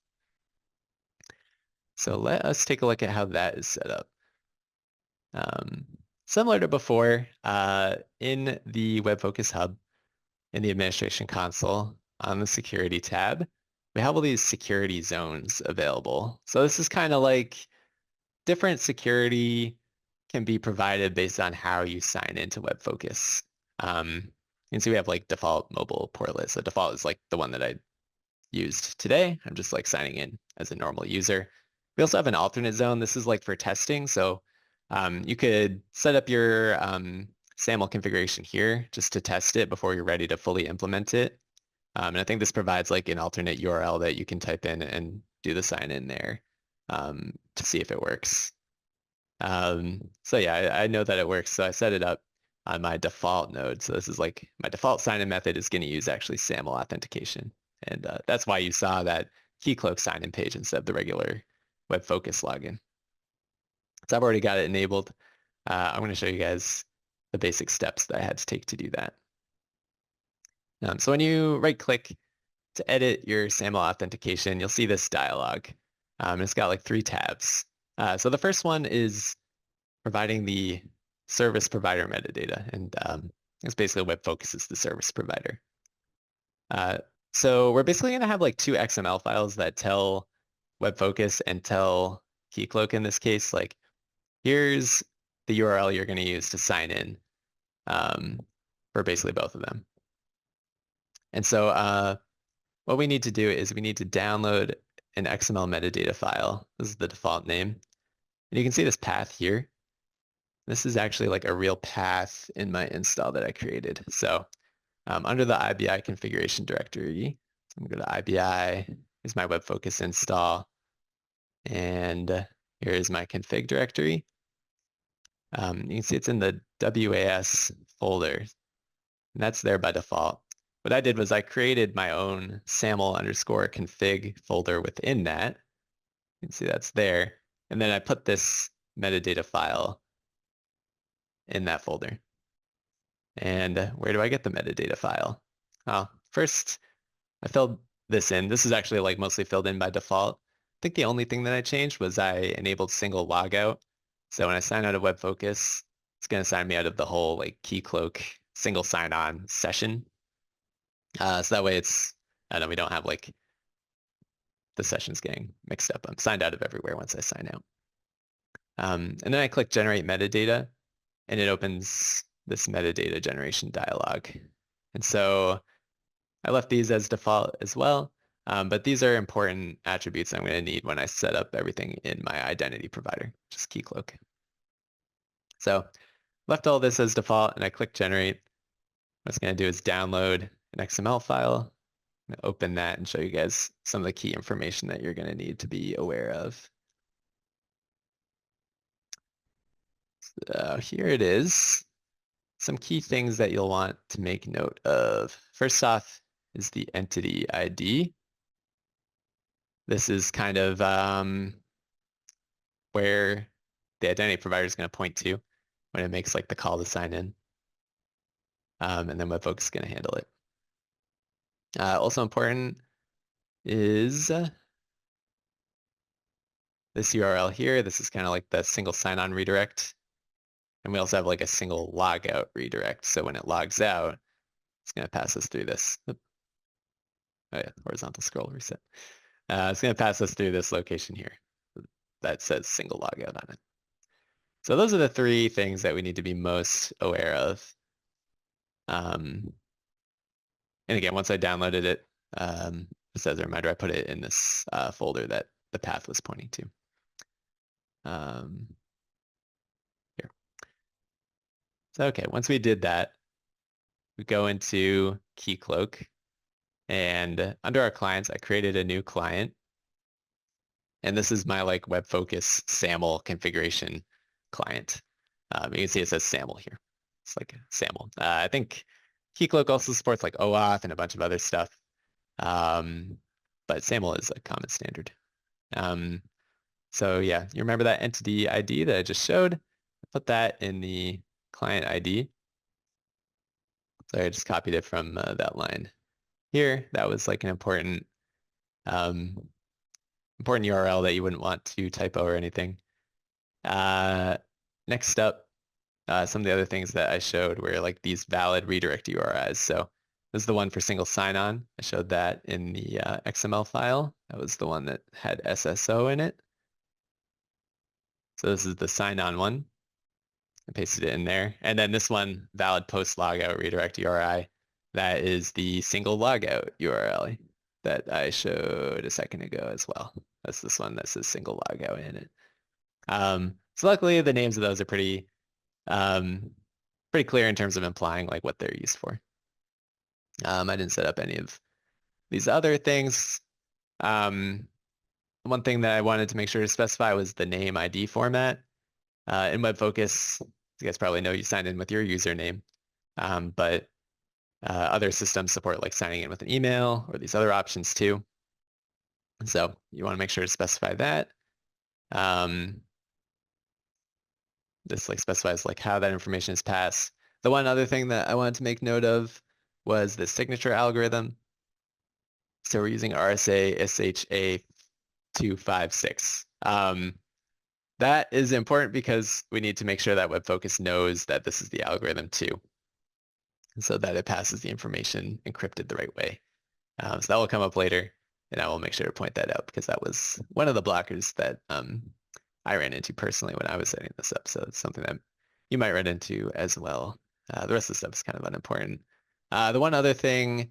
So let us take a look at how that is set up. Similar to before, in the WebFOCUS hub, in the administration console, on the security tab, we have all these security zones available. So this is kind of like different security can be provided based on how you sign into WebFOCUS. You can see we have like default mobile portlet. So default is like the one that I used today. I'm just like signing in as a normal user. We also have an alternate zone. This is like for testing. So you could set up your SAML configuration here just to test it before you're ready to fully implement it. And I think this provides like an alternate URL that you can type in and do the sign in there to see if it works. So yeah, I know that it works. So I set it up on my default node. So this is like my default sign-in method is going to use actually SAML authentication. And that's why you saw that Keycloak sign-in page instead of the regular WebFOCUS login. So I've already got it enabled. I'm going to show you guys the basic steps that I had to take to do that. So when you right-click to edit your SAML authentication, you'll see this dialog. It's got like 3 tabs. So the first one is providing the service provider metadata, and it's basically WebFOCUS is the service provider. So we're basically going to have like 2 XML files that tell WebFOCUS and tell Keycloak in this case, like here's the URL you're going to use to sign in for basically both of them. And so what we need to do is we need to download an XML metadata file. This is the default name. And you can see this path here. This is actually like a real path in my install that I created. So under the IBI configuration directory, I'm going to go to IBI. Here's my WebFOCUS install. And here is my config directory. You can see it's in the WAS folder. And that's there by default. What I did was I created my own SAML_config folder within that. You can see that's there. And then I put this metadata file in that folder. And where do I get the metadata file? Well, first I filled this in. This is actually like mostly filled in by default. I think the only thing that I changed was I enabled single logout. So when I sign out of WebFOCUS, it's going to sign me out of the whole like Keycloak single sign-on session. So that way I don't know, we don't have like the sessions getting mixed up. I'm signed out of everywhere once I sign out. And then I click generate metadata and it opens this metadata generation dialog. And so I left these as default as well, but these are important attributes I'm going to need when I set up everything in my identity provider, which is Keycloak. So left all this as default and I click generate. What it's going to do is download an XML file, open that and show you guys some of the key information that you're going to need to be aware of. So here it is. some key things that you'll want to make note of. First off is the entity ID. This is kind of where the identity provider is going to point to when it makes like the call to sign in. And then WebFOCUS is going to handle it. Also important is this URL here. This is kind of like the single sign-on redirect. And we also have like a single logout redirect. So when it logs out, it's going to pass us through this. Oh yeah, horizontal scroll reset. It's going to pass us through this location here that says single logout on it. So those are the three things that we need to be most aware of. And again, once I downloaded it, just as a reminder, I put it in this folder that the path was pointing to. Here. So okay, once we did that, we go into Keycloak, and under our clients, I created a new client. And this is my like WebFOCUS SAML configuration client. You can see it says SAML here. It's like SAML. I think Keycloak also supports like OAuth and a bunch of other stuff. But SAML is a common standard. So yeah, you remember that entity ID that I just showed? Put that in the client ID. So I just copied it from that line here. That was like an important URL that you wouldn't want to typo or anything. Next up, some of the other things that I showed were like these valid redirect URIs. So this is the one for single sign-on. I showed that in the XML file. That was the one that had SSO in it. So this is the sign-on one. I pasted it in there. And then this one, valid post logout redirect URI, that is the single logout URL that I showed a second ago as well. That's this one that says single logout in it. So luckily the names of those are pretty clear in terms of implying like what they're used for. I didn't set up any of these other things. One thing that I wanted to make sure to specify was the name ID format. In WebFOCUS, you guys probably know you sign in with your username, but other systems support like signing in with an email or these other options too. So you want to make sure to specify that. This like specifies like how that information is passed. The one other thing that I wanted to make note of was the signature algorithm. So we're using RSA SHA 256. That is important because we need to make sure that WebFOCUS knows that this is the algorithm too, so that it passes the information encrypted the right way. So that will come up later, and I will make sure to point that out because that was one of the blockers that I ran into personally when I was setting this up. So it's something that you might run into as well. The rest of the stuff is kind of unimportant. The one other thing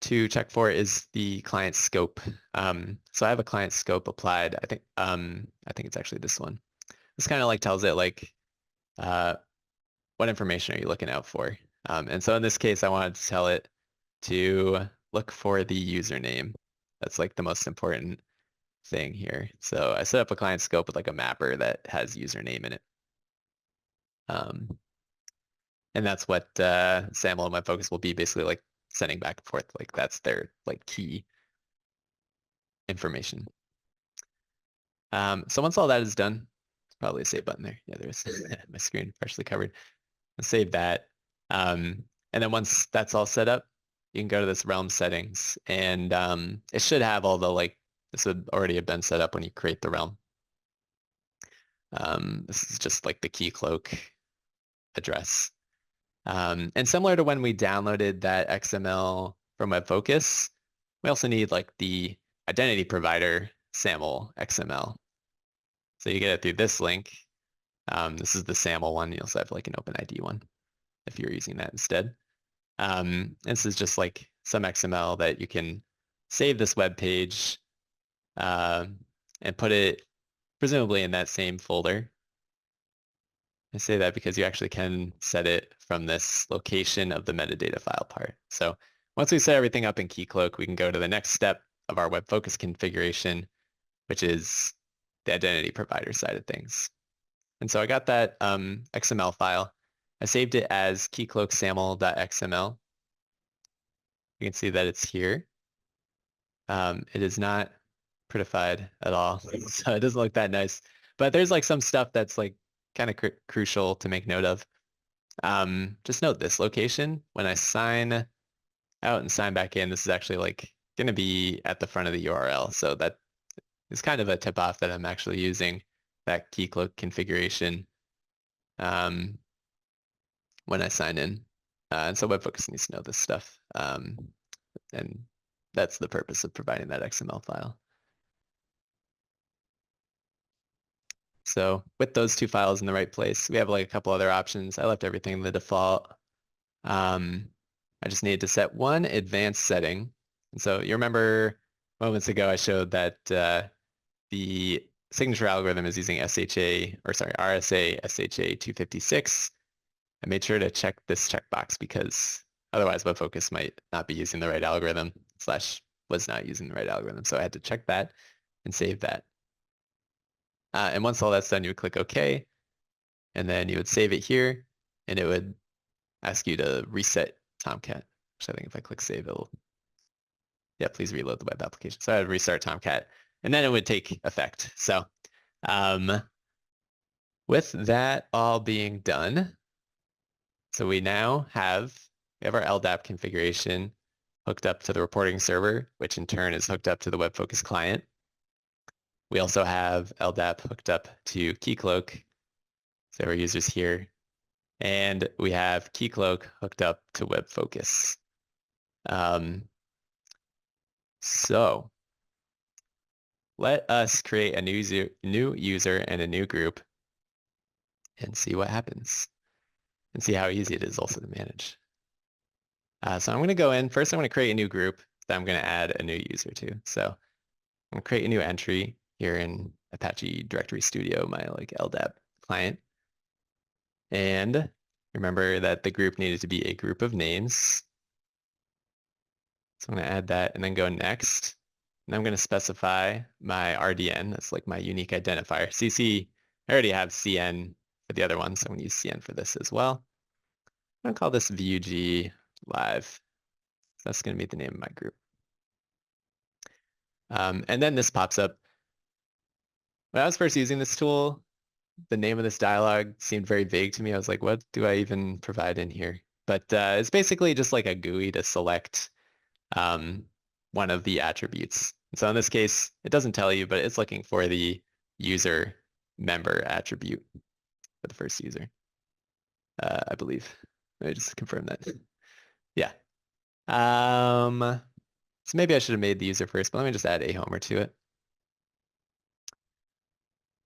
to check for is the client scope. So I have a client scope applied. I think it's actually this one. This kind of like tells it like what information are you looking out for. And so in this case, I wanted to tell it to look for the username. That's like the most important thing here. So I set up a client scope with like a mapper that has username in it. And that's what SAML and WebFOCUS will be basically like sending back and forth. Like that's their like key information. So once all that is done, there's probably a save button there. Yeah, there is. My screen partially covered. I'll save that. And then once that's all set up, you can go to this realm settings, and it should have all the like, this would already have been set up when you create the realm. This is just like the Keycloak address. And similar to when we downloaded that XML from WebFOCUS, we also need like the identity provider SAML XML. So you get it through this link. This is the SAML one. You also have like an OpenID one if you're using that instead. This is just like some XML that you can save this web page and put it presumably in that same folder. I say that because you actually can set it from this location of the metadata file part. So once we set everything up in Keycloak, we can go to the next step of our WebFOCUS configuration, which is the identity provider side of things. And so I got that XML file. I saved it as keycloaksaml.xml. You can see that it's here. It is not prettified at all, so it doesn't look that nice. But there's like some stuff that's like kind of crucial to make note of. Just note this location when I sign out and sign back in. This is actually like going to be at the front of the URL, so that is kind of a tip off that I'm actually using that keycloak configuration when I sign in. And so WebFOCUS needs to know this stuff. And that's the purpose of providing that XML file. So with those two files in the right place, we have like a couple other options. I left everything in the default. I just needed to set one advanced setting. And so you remember moments ago I showed that the signature algorithm is using RSA SHA 256. I made sure to check this checkbox because otherwise WebFOCUS might not be using the right algorithm / was not using the right algorithm. So I had to check that and save that. And once all that's done, you would click OK, and then you would save it here, and it would ask you to reset Tomcat, which I think if I click save, it'll, yeah, please reload the web application. So I would restart Tomcat, and then it would take effect. So with that all being done, so we have our LDAP configuration hooked up to the reporting server, which in turn is hooked up to the WebFOCUS client. We also have LDAP hooked up to Keycloak, so our users here. And we have Keycloak hooked up to WebFOCUS. So let us create a new user and a new group and see what happens and see how easy it is also to manage. So I'm going to go in. First, I'm going to create a new group that I'm going to add a new user to. So I'm going to create a new entry here in Apache Directory Studio, my like LDAP client. And remember that the group needed to be a group of names. So I'm going to add that and then go next. And I'm going to specify my RDN. That's like my unique identifier. CC, I already have CN for the other one, so I'm going to use CN for this as well. I'm going to call this VUG live. So that's going to be the name of my group. And then this pops up. When I was first using this tool, the name of this dialog seemed very vague to me. I was like, what do I even provide in here? But it's basically just like a GUI to select one of the attributes. So in this case, it doesn't tell you, but it's looking for the user member attribute for the first user, I believe. Let me just confirm that. Yeah. So maybe I should have made the user first, but let me just add a homer to it.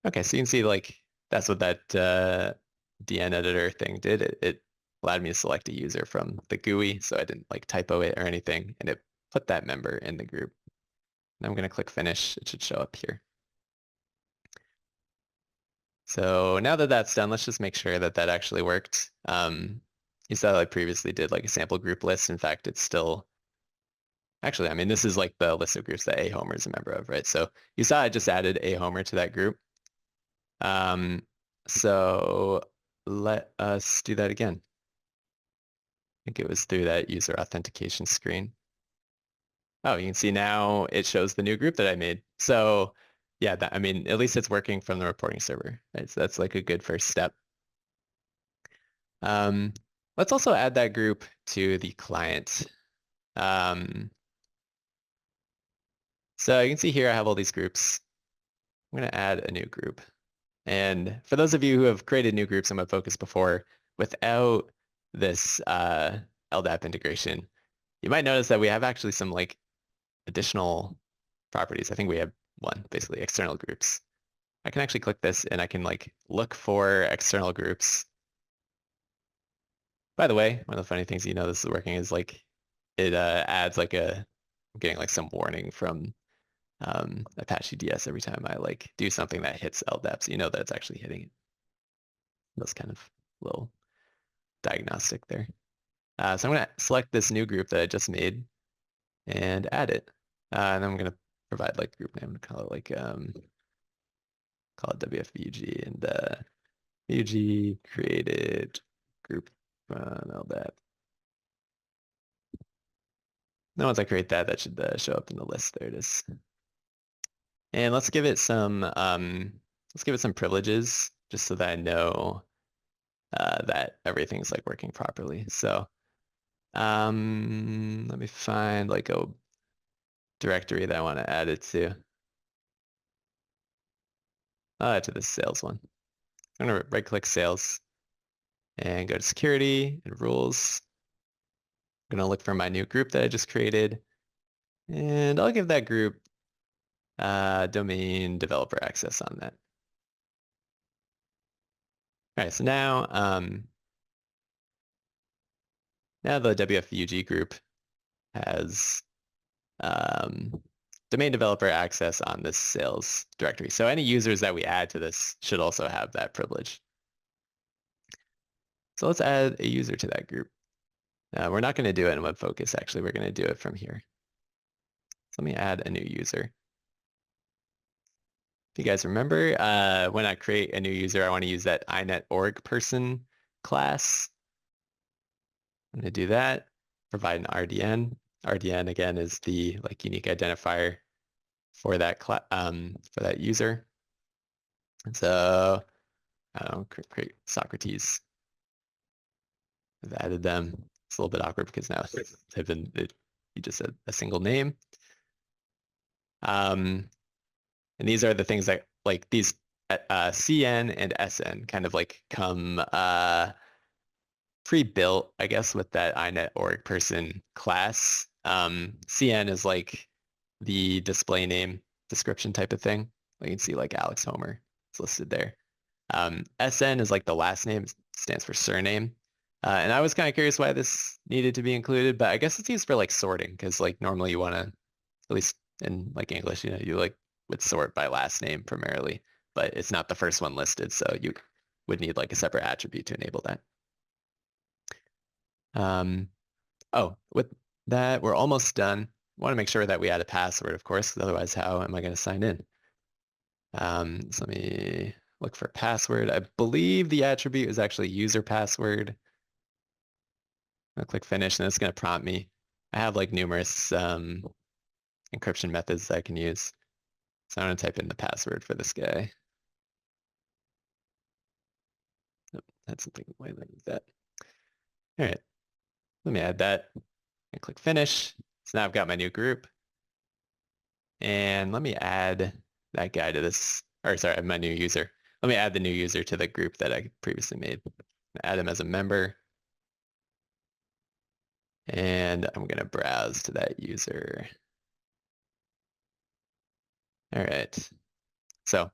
Okay, so you can see like that's what that DN editor thing did. It allowed me to select a user from the GUI, so I didn't like typo it or anything, and it put that member in the group. And I'm going to click finish. It should show up here. So now that that's done, let's just make sure that that actually worked. You saw I previously did like a sample group list. In fact, it's still, actually, I mean, this is like the list of groups that a homer is a member of, right? So you saw I just added a homer to that group. So let us do that again. I think it was through that user authentication screen. Oh, you can see now it shows the new group that I made. So yeah, I mean, at least it's working from the reporting server, right? So that's like a good first step. Let's also add that group to the client. So you can see here I have all these groups. I'm going to add a new group. And for those of you who have created new groups on WebFOCUS before, without this LDAP integration, you might notice that we have actually some like additional properties. I think we have one, basically external groups. I can actually click this and I can like look for external groups. By the way, one of the funny things you know this is working is like it adds like I'm getting like some warning from Apache DS every time I like do something that hits LDAP, so you know that it's actually hitting it. That's kind of little diagnostic there. So I'm going to select this new group that I just made and add it. And I'm going to provide like group name and call it like call it WFVUG and VUG created group LDAP. Now once I create that, that should show up in the list. There it is. And let's give it some privileges just so that I know that everything's like working properly. So let me find like a directory that I want to add it to. To the sales one. I'm gonna right click sales and go to security and rules. I'm gonna look for my new group that I just created. And I'll give that group domain developer access on that. All right, so now the WFUG group has domain developer access on this sales directory. So any users that we add to this should also have that privilege. So let's add a user to that group. We're not going to do it in WebFOCUS, actually. We're going to do it from here. So let me add a new user. If you guys remember, when I create a new user, I want to use that inet.org person class. I'm going to do that, provide an RDN. RDN, again, is the like unique identifier for that user. And so I don't create Socrates. I've added them. It's a little bit awkward because now you just said a single name. And these are the things that like these CN and SN kind of like come pre-built, I guess, with that inet.org person class. CN is like the display name description type of thing. You can see like Alex Homer is listed there. SN is like the last name, stands for surname. And I was kind of curious why this needed to be included, but I guess it's used for like sorting because like normally you want to, at least in like English, you like would sort by last name primarily, but it's not the first one listed, so you would need like a separate attribute to enable that. Oh, with that, we're almost done. Want to make sure that we add a password, of course, otherwise how am I going to sign in? So let me look for password. I believe the attribute is actually user password. I'll click finish and it's going to prompt me. I have like numerous encryption methods that I can use. So I'm going to type in the password for this guy. Nope, that's something like that. All right, let me add that and click finish. So now I've got my new group. And let me add that guy to this, or sorry, my new user. Let me add the new user to the group that I previously made. Add him as a member. And I'm going to browse to that user. All right. So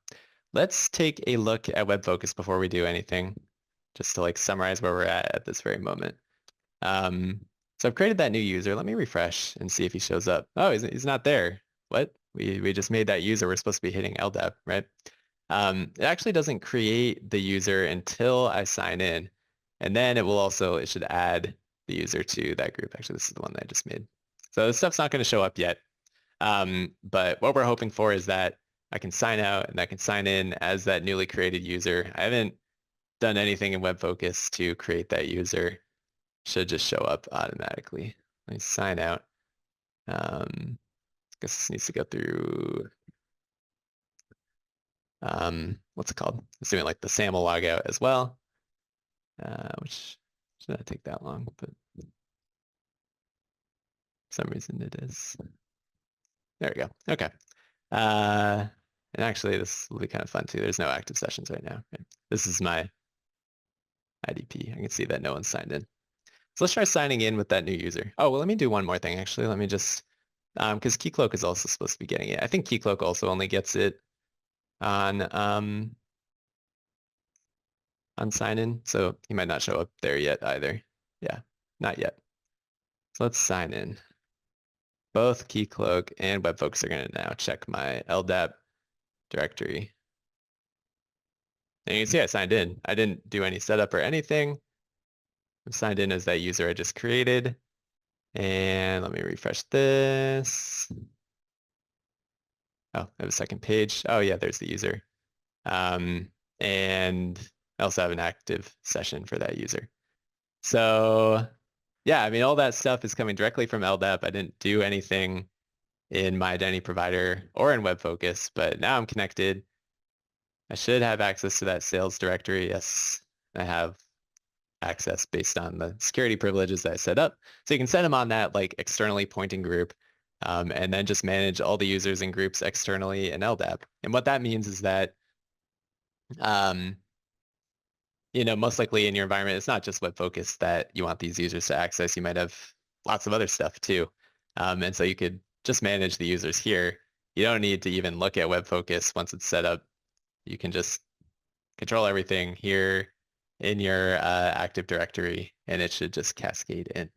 let's take a look at WebFOCUS before we do anything, just to like summarize where we're at this very moment. So I've created that new user. Let me refresh and see if he shows up. Oh, he's not there. What? We just made that user. We're supposed to be hitting LDAP, right? It actually doesn't create the user until I sign in. And then it should add the user to that group. Actually, this is the one that I just made. So this stuff's not going to show up yet. But what we're hoping for is that I can sign out and I can sign in as that newly created user. I haven't done anything in WebFOCUS to create that user. Should just show up automatically. Let me sign out. I guess this needs to go through, what's it called? It's doing like the SAML logout as well, which should not take that long, but for some reason it is. There we go. Okay. And actually, this will be kind of fun too. There's no active sessions right now. Right? This is my IDP. I can see that no one's signed in. So let's try signing in with that new user. Oh, well, let me do one more thing, actually. Let me just, because Keycloak is also supposed to be getting it. I think Keycloak also only gets it on sign in. So he might not show up there yet either. Yeah, not yet. So let's sign in. Both Keycloak and WebFOCUS are going to now check my LDAP directory. And you can see I signed in. I didn't do any setup or anything. I'm signed in as that user I just created. And let me refresh this. Oh, I have a second page. Oh yeah, there's the user. And I also have an active session for that user. So yeah, I mean, all that stuff is coming directly from LDAP. I didn't do anything in my identity provider or in WebFocus, but now I'm connected. I should have access to that sales directory. Yes, I have access based on the security privileges that I set up. So you can set them on that like externally pointing group, and then just manage all the users and groups externally in LDAP. And what that means is that, um, most likely in your environment, it's not just WebFocus that you want these users to access. You might have lots of other stuff too. And so you could just manage the users here. You don't need to even look at WebFocus once it's set up. You can just control everything here in your Active Directory, and it should just cascade in,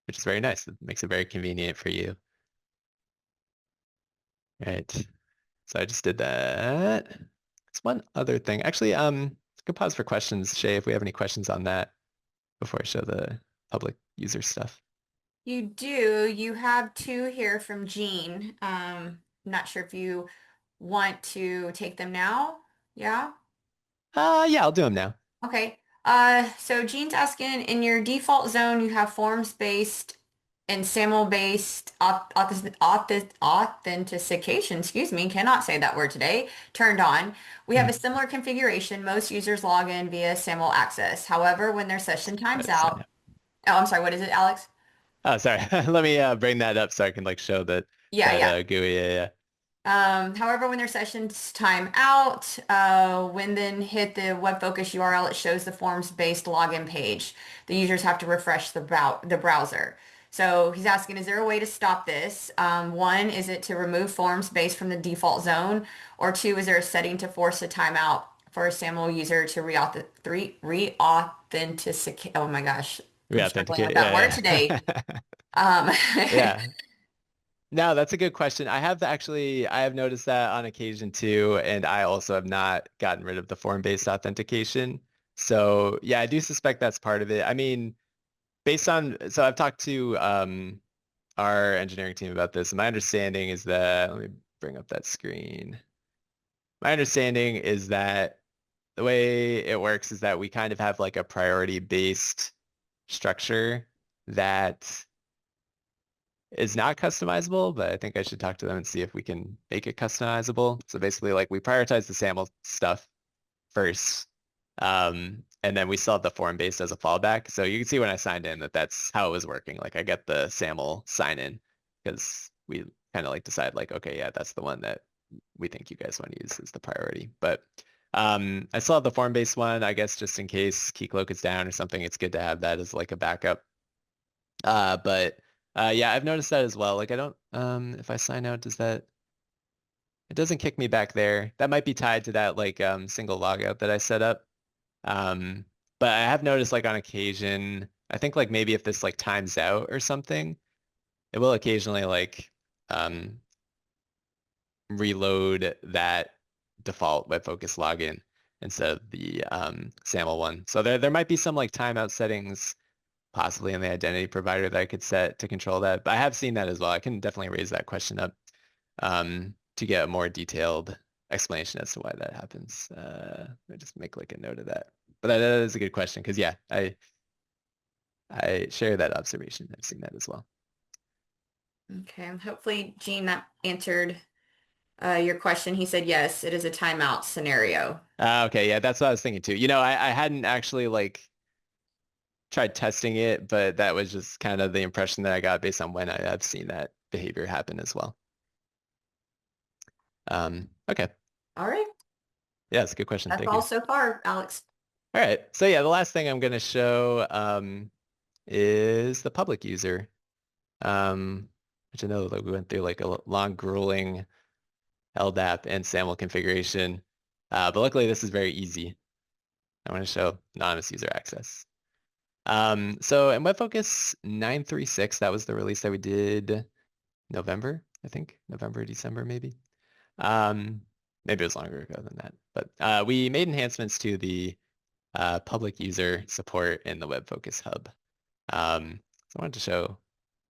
which is very nice. It makes it very convenient for you. Right. So I just did that. There's one other thing. Actually, I could pause for questions, Shay, if we have any questions on that before I show the public user stuff. You do. You have two here from Jean. Not sure if you want to take them now. Yeah. Yeah, I'll do them now. Okay. So Jean's asking, in your default zone, you have forms-based and SAML-based authentication, excuse me, cannot say that word today, turned on. We have a similar configuration. Most users log in via SAML access. However, when their session Try times to sign out, up. oh, I'm sorry, what is it, Alex? Oh, sorry. Let me bring that up so I can like show that Yeah, yeah. GUI. Yeah, However, when their sessions time out, when then hit the WebFocus URL, it shows the forms-based login page. The users have to refresh the browser. So he's asking, is there a way to stop this? One, is it to remove forms-based from the default zone? Or two, is there a setting to force a timeout for a SAML user to re-authenticate? Oh my gosh, I'm yeah. struggling with Reauthenticate. that word Yeah, today. yeah. Um, Yeah. No, that's a good question. I have noticed that on occasion too, and I also have not gotten rid of the form-based authentication. So yeah, I do suspect that's part of it. I mean, so I've talked to our engineering team about this. And my understanding is that, let me bring up that screen. My understanding is that the way it works is that we kind of have like a priority-based structure that is not customizable, but I think I should talk to them and see if we can make it customizable. So basically, like we prioritize the SAML stuff first, and then we still have the form based as a fallback. So you can see when I signed in that that's how it was working. Like I get the SAML sign in because we kind of like decide like, okay, yeah, that's the one that we think you guys want to use as the priority. But I still have the form based one, I guess, just in case Keycloak is down or something. It's good to have that as like a backup. But yeah, I've noticed that as well. Like I don't, if I sign out, it doesn't kick me back there. That might be tied to that like single logout that I set up. Um, but I have noticed like on occasion, I think like maybe if this like times out or something, it will occasionally like um, reload that default WebFocus login instead of the SAML one. So there might be some like timeout settings possibly in the identity provider that I could set to control that. But I have seen that as well. I can definitely raise that question up to get a more detailed explanation as to why that happens. I just make like a note of that. But that is a good question because yeah, I share that observation. I've seen that as well. Okay, hopefully, Gene, that answered your question. He said, yes, it is a timeout scenario. Okay, yeah, that's what I was thinking too. I hadn't actually like tried testing it, but that was just kind of the impression that I got based on when I've seen that behavior happen as well. Okay. All right, Yeah, that's a good question. that's Thank all you. so far, Alex. All right. So yeah, the last thing I'm going to show is the public user, which I know that we went through like a long, grueling LDAP and SAML configuration. But luckily, this is very easy. I want to show anonymous user access. So in WebFocus 936, that was the release that we did November, I think. November, December, maybe. Um, maybe it was longer ago than that. But we made enhancements to the public user support in the WebFocus hub. So I wanted to show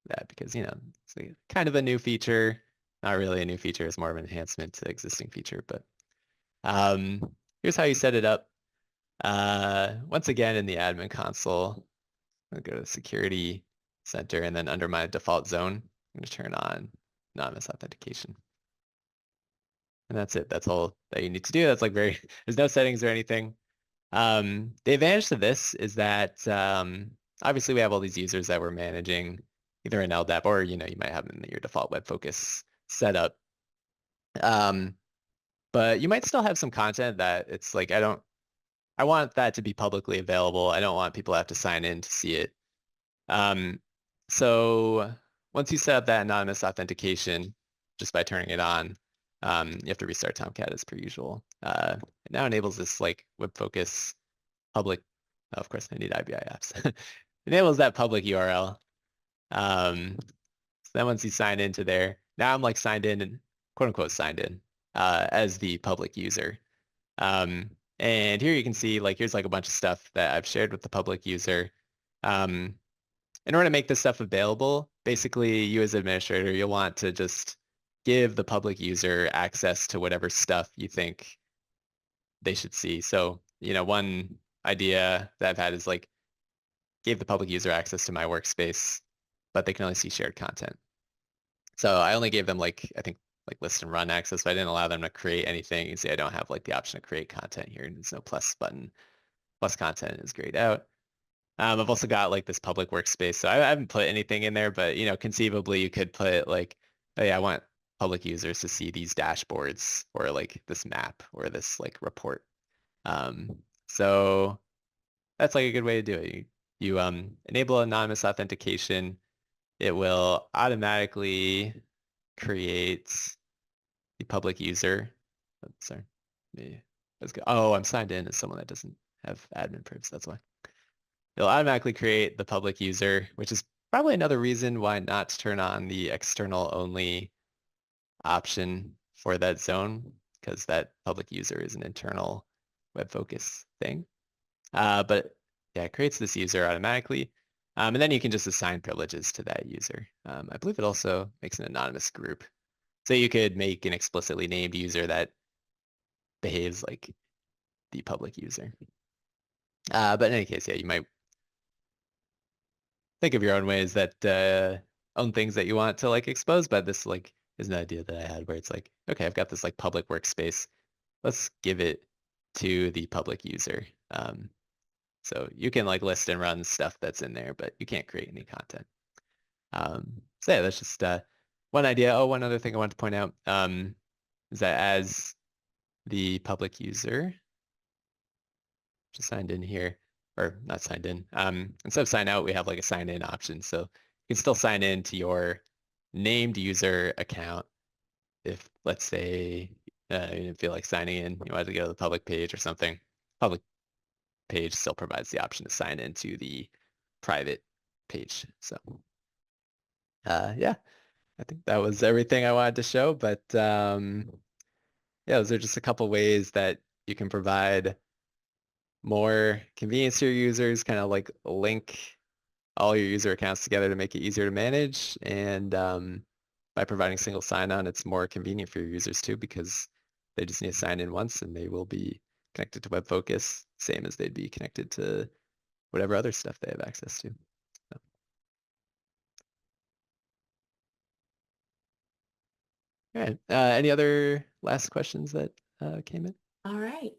that because, it's kind of a new feature. Not really a new feature. It's more of an enhancement to the existing feature. But here's how you set it up. Once again, in the admin console, I'll go to the security center, and then under my default zone, I'm going to turn on anonymous authentication. And that's it. That's all that you need to do. That's like very, there's no settings or anything. The advantage to this is that obviously we have all these users that we're managing either in LDAP or, you might have them in your default WebFOCUS setup. But you might still have some content that it's like, I want that to be publicly available. I don't want people to have to sign in to see it. Um, so once you set up that anonymous authentication, just by turning it on, you have to restart Tomcat as per usual. It now enables this like WebFOCUS public. Oh, of course, I need IBI apps. Enables that public URL. So then once you sign into there, now I'm like signed in and quote unquote signed in as the public user. And here you can see like here's like a bunch of stuff that I've shared with the public user. Um, in order to make this stuff available, basically you as administrator, you'll want to just give the public user access to whatever stuff you think they should see. So, one idea that I've had is like gave the public user access to my workspace, but they can only see shared content. So I only gave them like, I think like list and run access, but I didn't allow them to create anything. You see, I don't have like the option to create content here. And there's no plus button. Plus content is grayed out. I've also got like this public workspace. So I haven't put anything in there, but conceivably you could put like, oh yeah, I want public users to see these dashboards or like this map or this like report. So that's like a good way to do it. You enable anonymous authentication. It will automatically create the public user. Oh, sorry. Let's go. Oh, I'm signed in as someone that doesn't have admin privs. That's why. It'll automatically create the public user, which is probably another reason why not to turn on the external only option for that zone, because that public user is an internal WebFOCUS thing. But yeah, it creates this user automatically. And then you can just assign privileges to that user. I believe it also makes an anonymous group. So you could make an explicitly named user that behaves like the public user. But in any case, yeah, you might think of your own ways that own things that you want to like expose. But this like is an idea that I had where it's like, okay, I've got this like public workspace. Let's give it to the public user. So you can like list and run stuff that's in there, but you can't create any content. So yeah, that's just one idea. Oh, one other thing I want to point out is that as the public user, just signed in here, or not signed in. Instead of sign out, we have like a sign in option. So you can still sign in to your named user account if, let's say, you didn't feel like signing in, you wanted to go to the public page or something. Public page still provides the option to sign into the private page. So yeah, I think that was everything I wanted to show. But yeah, those are just a couple ways that you can provide more convenience to your users, kind of like link all your user accounts together to make it easier to manage. And by providing single sign-on, it's more convenient for your users too, because they just need to sign in once and they will be connected to WebFOCUS, same as they'd be connected to whatever other stuff they have access to. So, all right. Any other last questions that came in? All right.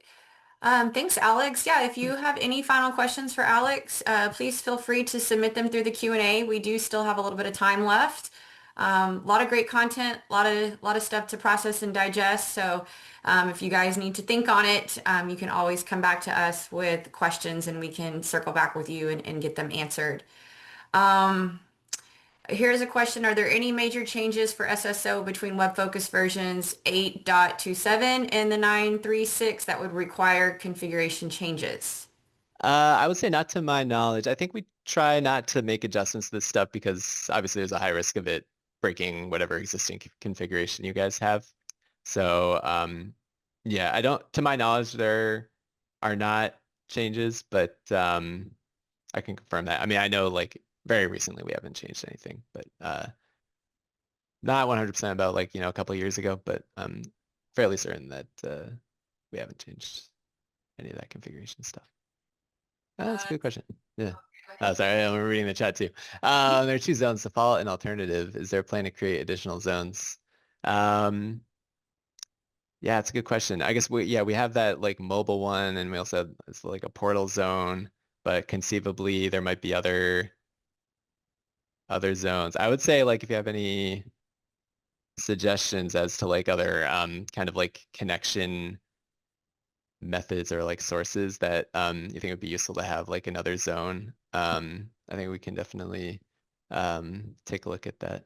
Thanks, Alex. Yeah, if you have any final questions for Alex, please feel free to submit them through the Q&A. We do still have a little bit of time left. A lot of great content, a lot of stuff to process and digest. So if you guys need to think on it, you can always come back to us with questions and we can circle back with you and get them answered. Um, Here's a question. Are there any major changes for SSO between WebFocus versions 8.27 and the 9.3.6 that would require configuration changes? I would say not to my knowledge. I think we try not to make adjustments to this stuff because obviously there's a high risk of it breaking whatever existing configuration you guys have. So yeah, I don't, to my knowledge, there are not changes, but I can confirm that. I mean, I know like very recently we haven't changed anything, but not 100% about like, a couple of years ago, but I'm fairly certain that we haven't changed any of that configuration stuff? Oh, that's a good question. Yeah. Oh, sorry, I'm reading the chat too. There are two zones, default and alternative. Is there a plan to create additional zones? Um, yeah, it's a good question. I guess we have that like mobile one, and we also have it's like a portal zone, but conceivably there might be other zones. I would say like if you have any suggestions as to like other kind of like connection methods or like sources that you think would be useful to have like another zone, I think we can definitely take a look at that.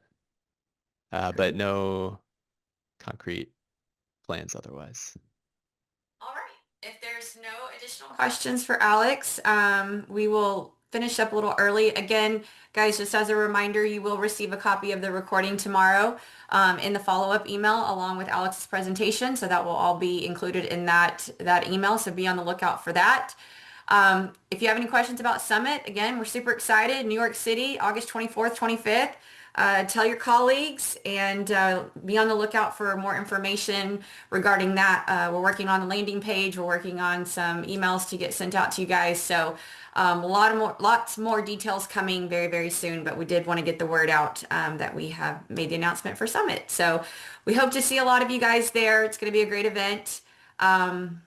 But Great. no concrete plans otherwise. All right. If there's no additional questions for Alex, we will finish up a little early. Again, guys, just as a reminder, you will receive a copy of the recording tomorrow in the follow-up email along with Alex's presentation. So that will all be included in that email. So be on the lookout for that. If you have any questions about Summit, again, we're super excited. New York City, August 24th, 25th. Tell your colleagues and be on the lookout for more information regarding that. We're working on the landing page. We're working on some emails to get sent out to you guys. So lots more details coming very, very soon. But we did want to get the word out that we have made the announcement for Summit. So we hope to see a lot of you guys there. It's going to be a great event. And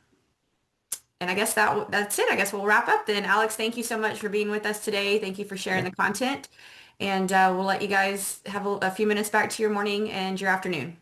I guess that's it. I guess we'll wrap up then. Alex, thank you so much for being with us today. Thank you for sharing Yeah. the content. And we'll let you guys have a few minutes back to your morning and your afternoon.